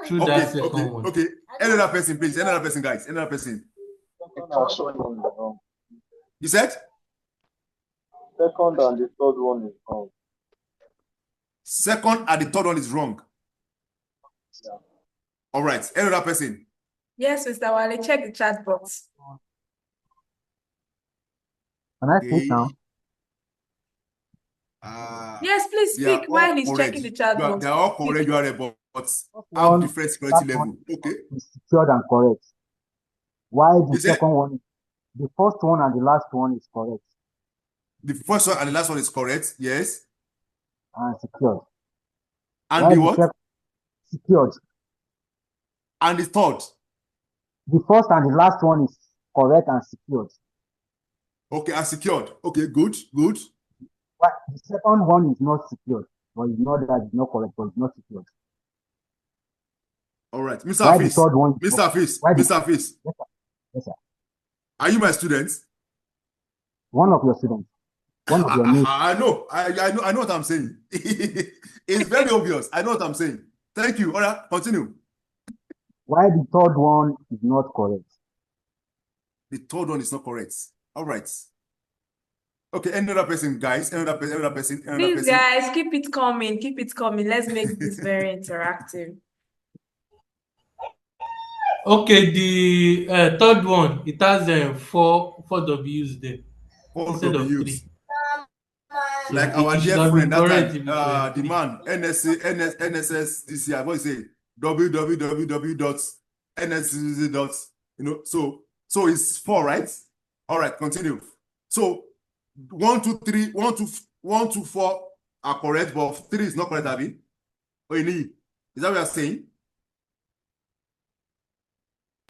through that second one. Okay. Any other person, please. Any other person, guys. Any other person. You said? Second and the third one is wrong. Second and the third one is wrong. Yeah. All right. Any other person? Yes, Mr. Wale, check the chat box. Can I speak now? Yes, please speak while he's checking the chat box. They are all correct, but have different security level. Okay. Is secured and correct. Why the You said second one, the first one and the last one is correct the first one and the last one is correct, yes. and secured. And Why the what? Secured. And the third. The first and the last one is correct and secured. Okay, and secured. Okay, good. But the second one is not secured, but it's not that it's not correct, but it's not secured. All right, Mr. Why Hafiz. the third one? Mr. Hafiz. Why the- Mr. Hafiz. Yes, sir. Are you my student? One of your students. One of your mates. I know what I'm saying. It's very obvious. I know what I'm saying. Thank you. All right, continue. Why the third one is not correct? The third one is not correct. All right. Okay, any other person, guys? Any other person? Please, guys, keep it coming. Keep it coming. Let's make this very interactive. Okay, the third one, it has four W's there instead of W's. 3. Like So our it should dear have friend, been that correct time, if it were the 3. man, NSS this year, what you say? www.nscc. So it's 4, right? All right, continue. So 1, 2, 3, 1, 2, 4 are correct, but 3 is not correct, Abby. Or you need? Is that what you're saying?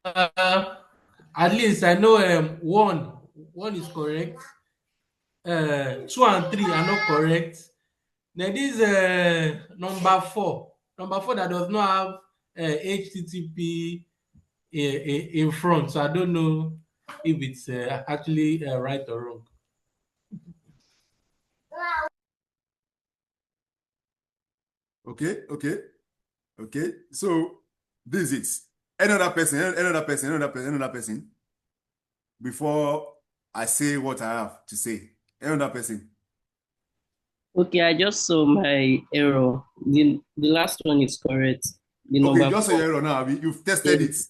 At least I know 1 is correct. 2 and 3 are not correct. Then this number 4 that does not have HTTP in front. So I don't know if it's actually right or wrong. Okay. So this is it. Another person. Before I say what I have to say. Another person. Okay, I just saw my error. The last one is correct. The Okay, number just so 4. you're now, Abi, you've tested Yes.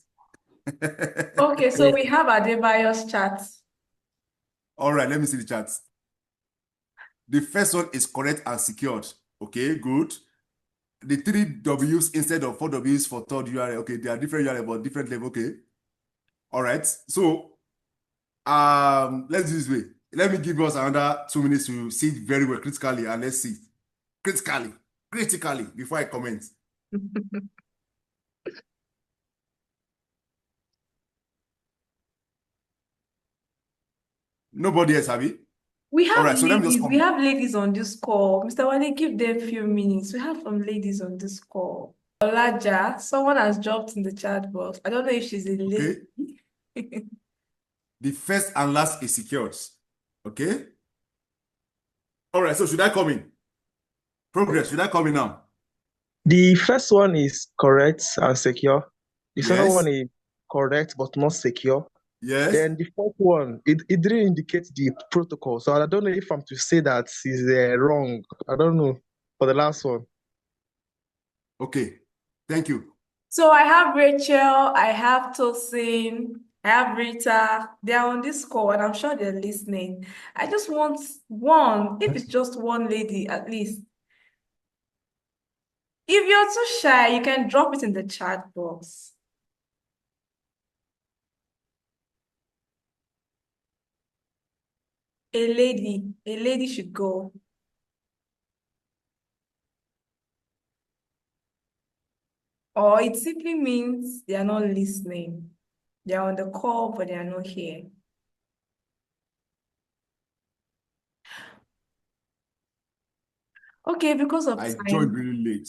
it. Okay, so Yes. we have Adebayo's chat. All right, let me see the chat. The first one is correct and secured. Okay, good. The 3 W's instead of 4 W's for third URL. Okay, they are different URL, but different level. Okay. All right. So, let's do this way. Let me give us another 2 minutes to see it very well critically, and let's see critically before I comment. Nobody else, have it? We All have right, so let me just ladies. We comment. have ladies on this call. Mr. Wale, give them a few minutes. We have some ladies on this call. Olaja, someone has dropped in the chat box. I don't know if she's a lady. Okay. The first and last is secured. Okay. All right, so should I come in? Progress, should I come in now? The first one is correct and secure. The second Yes. one is correct but not secure. Yes. Then the fourth one, it didn't indicate the protocol. So I don't know if I'm to say that is wrong. I don't know for the last one. Okay. Thank you. So I have Rachel, I have Tosin, I have Rita. They are on this call and I'm sure they're listening. I just want one, if it's just one lady at least. If you're too shy, you can drop it in the chat box. A lady should go. Or it simply means they are not listening. They are on the call, but they are not here. Okay, because of I time. joined really late.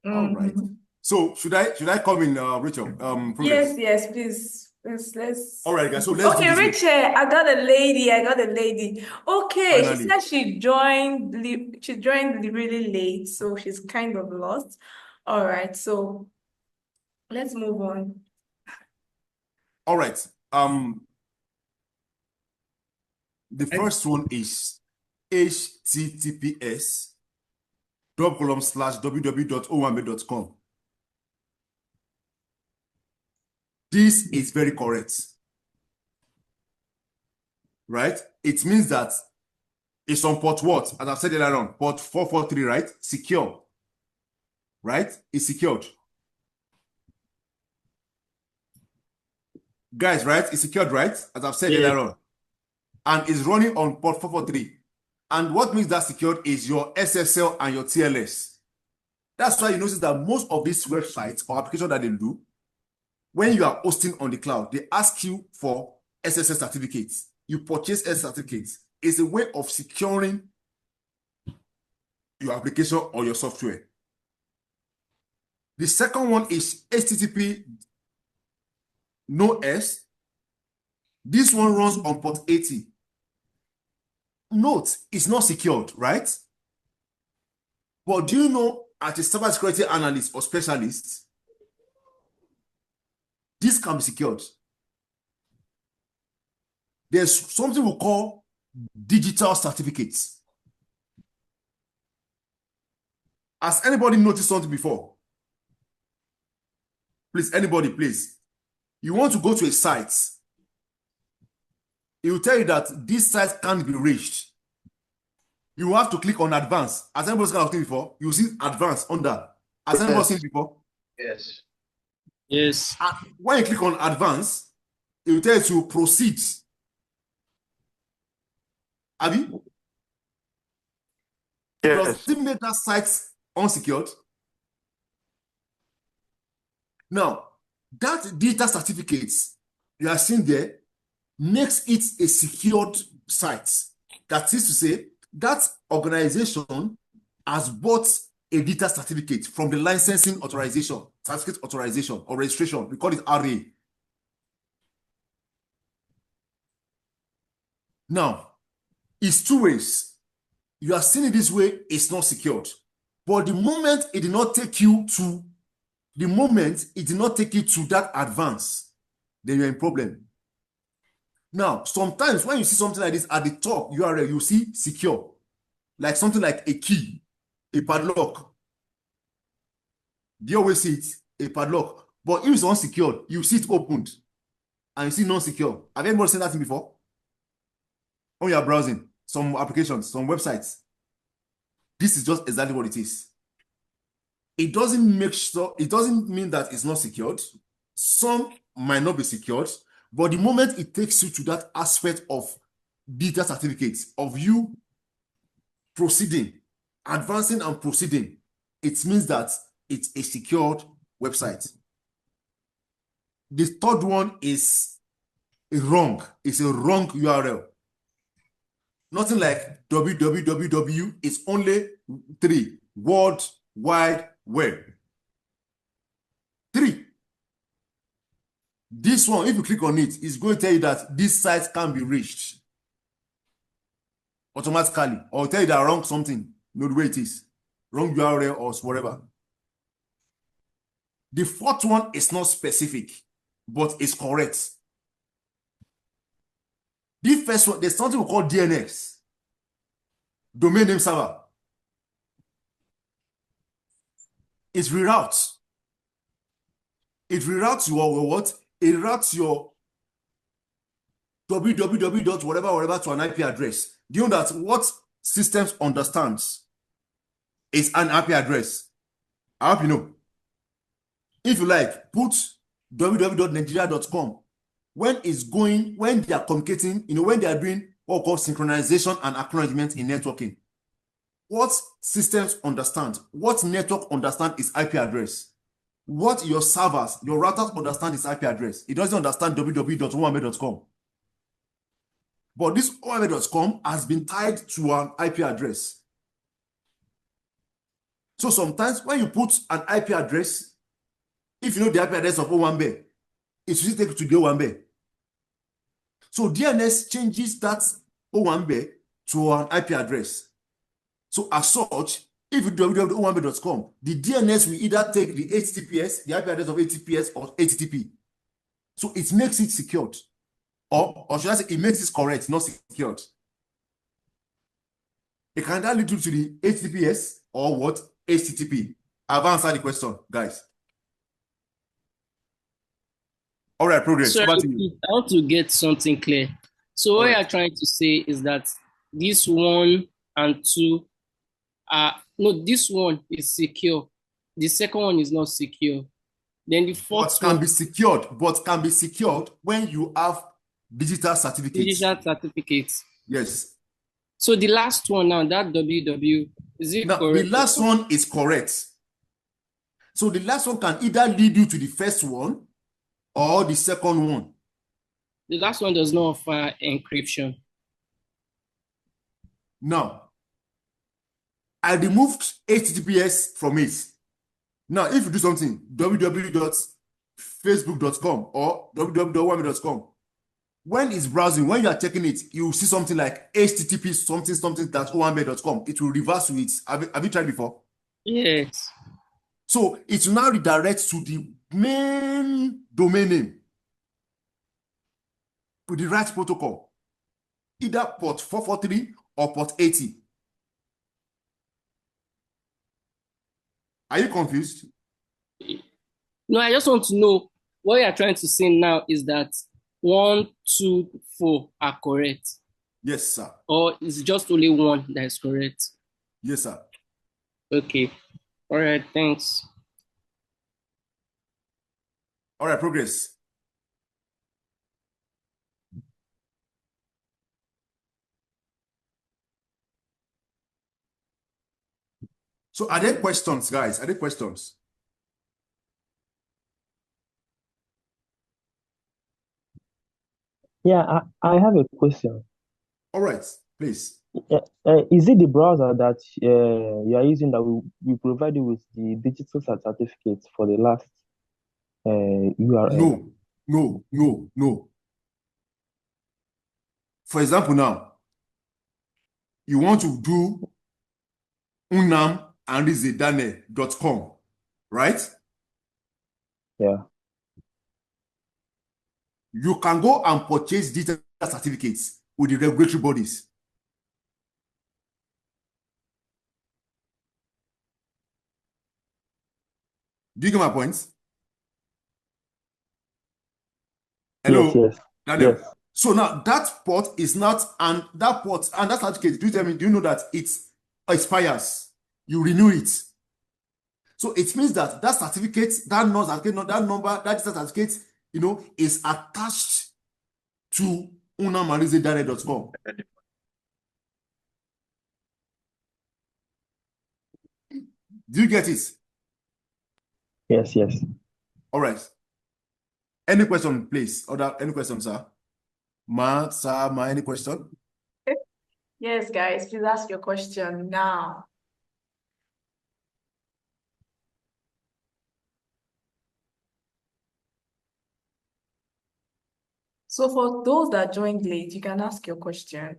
All right. So should I come in, Rachel? Progress. Yes, please. Let's. All right, guys. So let's do Okay, this. Rachel, I got a lady. Okay, Finally. she said she joined really late, so she's kind of lost. All right, so let's move on. All right. The first one is https://www.owambe.com. This is very correct. Right? It means that it's on port what? As I've said earlier on, port 443, right? Secure. Right? It's secured. Guys, right? It's secured, right? As I've said earlier on. And it's running on port 443. And what makes that secured is your SSL and your TLS. That's why you notice that most of these websites or applications that they do, when you are hosting on the cloud, they ask you for SSL certificates. You purchase SSL certificates. It's a way of securing your application or your software. The second one is HTTP no S. This one runs on port 80. Note, it's not secured, right? But do you know, as a cybersecurity analyst or specialist, this can be secured. There's something we call digital certificates. Has anybody noticed something before? Please, anybody, please. You want to go to a site. It will tell you that this site can't be reached. You have to click on advance. Has anybody seen it before? You see advance under. Has anybody seen it before? Yes. Yes. When you click on advance, it will tell you to proceed. Abi? Yes. Does it make that site unsecured? Now, that digital certificate you are seeing there makes it a secured site. That is to say, that organization has bought a digital certificate from the licensing authorization, certificate authorization or registration. We call it RA. Now, it's two ways. You are seeing it this way, it's not secured. But the moment it did not take you to that advance, then you're in problem. Now, sometimes when you see something like this at the top URL, you see secure. like something like a key, a padlock. Do you always see it? A padlock. But if it's unsecured, you see it opened and you see non-secure. Have you ever seen that thing before? When you're browsing some applications, some websites. This is just exactly what it is. It doesn't mean that it's not secured. Some might not be secured, but the moment it takes you to that aspect of digital certificates, of you proceeding, advancing and proceeding, it means that it's a secured website. The third one is wrong. It's a wrong URL. Nothing like www. It's only 3. World Wide Web. 3. This one, if you click on it, it's going to tell you that this site can be reached automatically, or tell you that wrong something, know the way it is, wrong URL or whatever. The fourth one is not specific, but it's correct. The first one, there's something we call DNS, domain name server. It reroutes. It reroutes your what? It routes your www. whatever to an IP address. Do you know that what systems understands is an IP address? I hope you know. If you like, put www.nigeria.com. When they are communicating, when they are doing what we call synchronization and acknowledgement in networking, what systems understand, what network understand is IP address. What your servers, your routers understand is IP address. It doesn't understand www.owambe.com. But this owambe.com has been tied to an IP address. So sometimes when you put an IP address, if you know the IP address of Owambe, it will take you to the Owambe. So DNS changes that Owambe to an IP address. So as such, if you do www.owambe.com, the DNS will either take the HTTPS, the IP address of HTTPS or HTTP. So it makes it secured. Or should I say, it makes it correct, not secured. It can either lead you to the HTTPS or what? HTTP. I've answered the question, guys. All right, progress. So Over to you. I want to get something clear. So what you're trying to say is that this 1 and 2 no, this one is secure. The second one is not secure. Then the fourth But can be secured when you have digital certificates. digital certificates. Yes. So the last one now, that www, is it Now, correct? the last one is correct. So the last one can either lead you to the first one or the second one. The last one does not offer encryption. Now, I removed HTTPS from it. Now, if you do something, www.facebook.com or www.wami.com, when it's browsing, when you are checking it, you see something like http something.owambe.com. It will reverse to it. Have you tried before? Yes. So it will now redirect to the main domain name with the right protocol, either port 443 or port 80. Are you confused? No, I just want to know what you're trying to say now is that 1, 2, 4 are correct. Yes, sir. Or is just only one that is correct? Yes, sir. Okay. All right, thanks. All right, progress. So are there questions, guys? Are there questions? Yeah, I have a question. All right, please. Is it the browser that you are using that we provide you with the digital certificates for the last URL? No. For example, now, you want to do unamandizedane.com, right? Yeah. You can go and purchase digital certificates with the regulatory bodies. Do you get my point? Hello, Yes. Daniel. Yes. So now that port is not, and that port and that certificate, do you know that it expires? You renew it. So it means that that certificate, that non-certificate, that number, that certificate, is attached to unamalizedare.com. Do you get it? Yes. All right. Any question, please? Any questions, sir? Sir, any question? Yes, guys, please ask your question now. So for those that joined late, you can ask your question.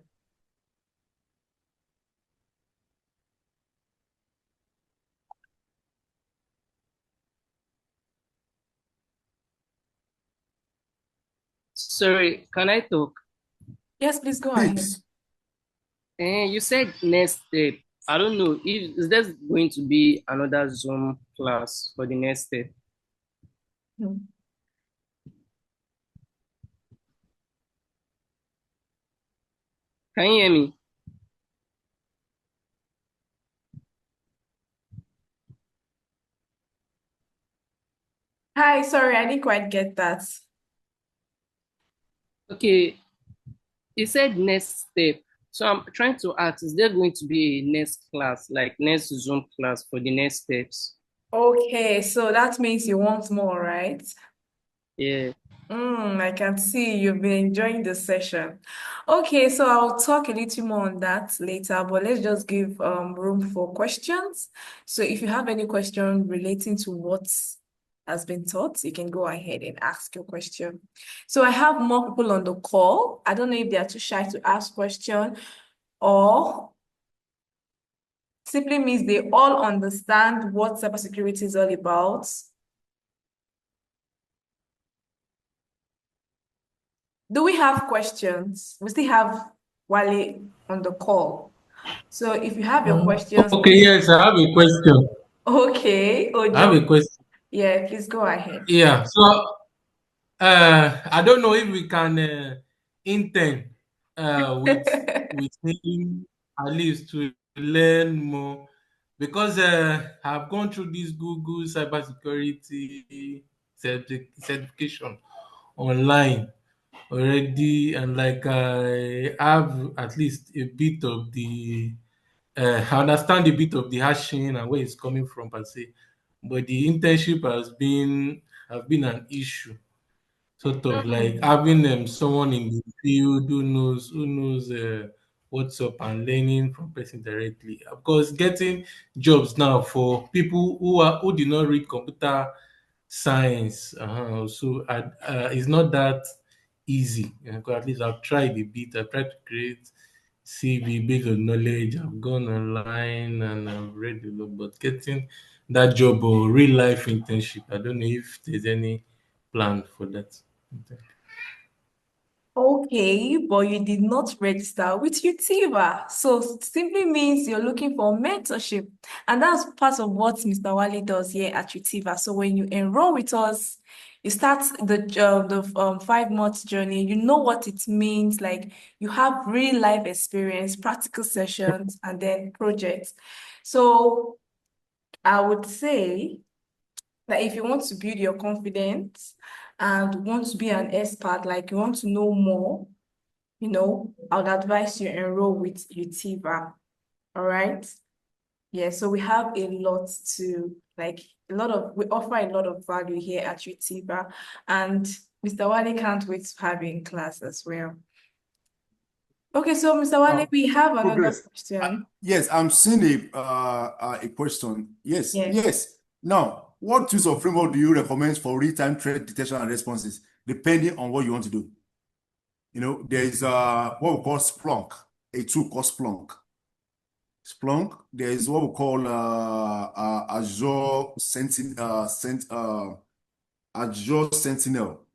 Sorry, can I talk? Yes, please go ahead. Please. You said next step. I don't know if is there going to be another Zoom class for the next step. Hmm. Can you hear me? Hi, sorry, I didn't quite get that. Okay, you said next step. So I'm trying to ask, is there going to be a next class, like next Zoom class for the next steps? Okay, so that means you want more, right? Yeah. I can see you've been enjoying the session. Okay, so I'll talk a little more on that later, but let's just give room for questions. So if you have any question relating to what has been taught, you can go ahead and ask your question. So I have more people on the call. I don't know if they are too shy to ask question or simply means they all understand what cybersecurity is all about. Do we have questions? We still have Wale on the call. So if you have your questions, Okay, please. yes, I have a question. Okay, I have a Ojo. question. Yeah, please go ahead. Yeah, so I don't know if we can intern with him at least to learn more because I've gone through this Google cybersecurity certification online already, and like I have at least a bit of the I understand a bit of the hashing and where it's coming from per se, but the internship has been an issue, sort of like Mm. having someone in the field who knows what's up and learning from person directly. Of course, getting jobs now for people who did not read computer science, so it's not that easy. 'Cause at least I've tried a bit. I've tried to create CV based on knowledge. I've gone online and I've read a lot, but getting that job or real life internship, I don't know if there's any plan for that. Okay, but you did not register with Utiva. So simply means you're looking for mentorship. And that's part of what Mr. Wale does here at Utiva. So when you enroll with us, you start the 5 month journey. You know what it means. Like you have real life experience, practical sessions, and then projects. So I would say that if you want to build your confidence and want to be an expert, like you want to know more, I would advise you enroll with Utiva. All right. Yeah, so we have a lot to we offer a lot of value here at Utiva, and Mr. Wale can't wait to have you in class as well. Okay, so Mr. Wale, we have another Progress. question. Yes, I'm seeing a question. Yes. Now, what tools or framework do you recommend for real-time threat detection and responses, depending on what you want to do? There is what we call Splunk, a tool called Splunk. There is what we call Azure Sentinel.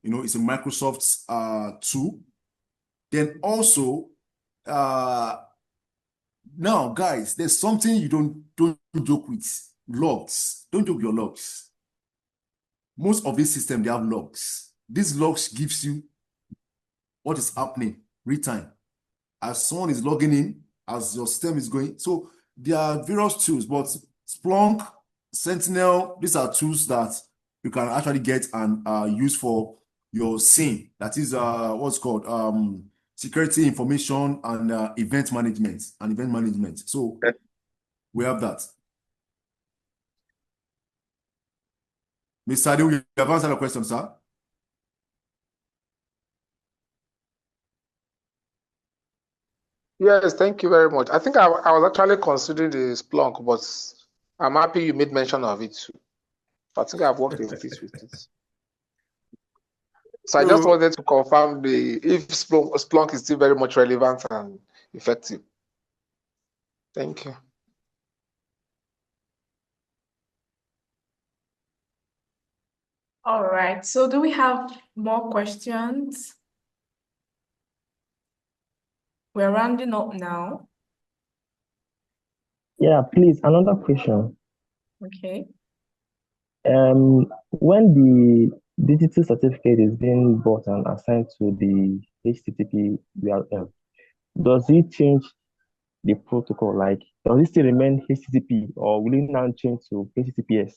It's a Microsoft tool. Then also, now, guys, there's something you don't joke with. Logs. Don't joke with your logs. most of these systems, they have logs. These logs gives you what is happening real time. As someone is logging in, as your system is going. So there are various tools, but Splunk, Sentinel, these are tools that you can actually get and use for your SIEM. That is what's called security information and event management. So we have that. Mr. Ade, you have answered the question, sir. Yes, thank you very much. I think I was actually considering the Splunk, but I'm happy you made mention of it too. I think I've worked with it. So I just wanted to confirm if Splunk is still very much relevant and effective. Thank you. All right. So do we have more questions? We're rounding up now. Yeah, please, another question. Okay. When the digital certificate is being bought and assigned to the HTTP URL, does it change the protocol? Like, does it still remain HTTP or will it now change to HTTPS?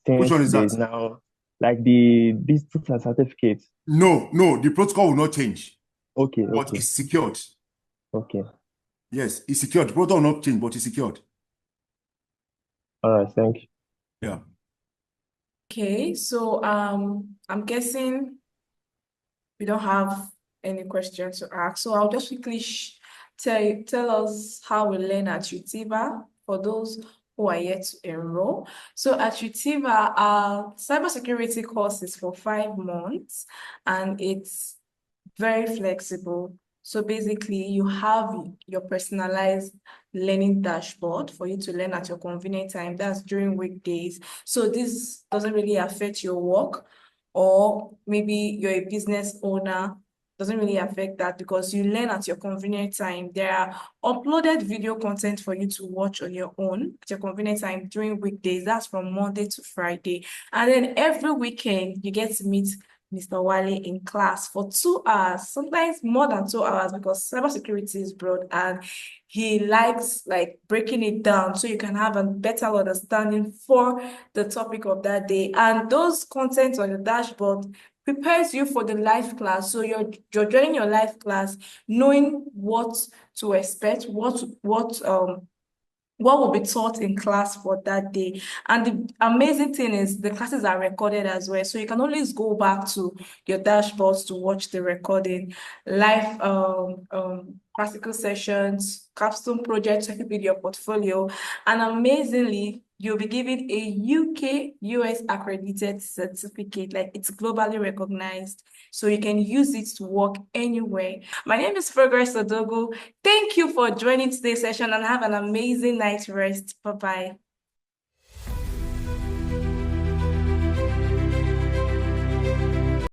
Which one is There's that? now, like the digital certificate. No, the protocol will not change. Okay, but okay. it's secured. Okay. Yes, it's secured. The protocol will not change, but it's secured. All right, thank you. Yeah. Okay, so I'm guessing we don't have any questions to ask. So I'll just quickly tell us how we learn at Utiva for those who are yet to enroll. So at Utiva, our cybersecurity course is for 5 months and it's very flexible. So basically, you have your personalized learning dashboard for you to learn at your convenient time. That's during weekdays. So this doesn't really affect your work, or maybe you're a business owner, doesn't really affect that because you learn at your convenient time. There are uploaded video content for you to watch on your own at your convenient time during weekdays. That's from Monday to Friday. And then every weekend, you get to meet Mr. Wale in class for 2 hours, sometimes more than 2 hours, because cybersecurity is broad and he likes like breaking it down so you can have a better understanding for the topic of that day. And those contents on the dashboard prepares you for the live class. So you're joining your live class knowing what to expect, what will be taught in class for that day. And the amazing thing is the classes are recorded as well. So you can always go back to your dashboards to watch the recording, live practical sessions, capstone projects, help you build your portfolio. And amazingly, you'll be given a UK US accredited certificate, like it's globally recognized. So you can use it to work anywhere. My name is Progress Odogu. Thank you for joining today's session and have an amazing night's rest. Bye-bye.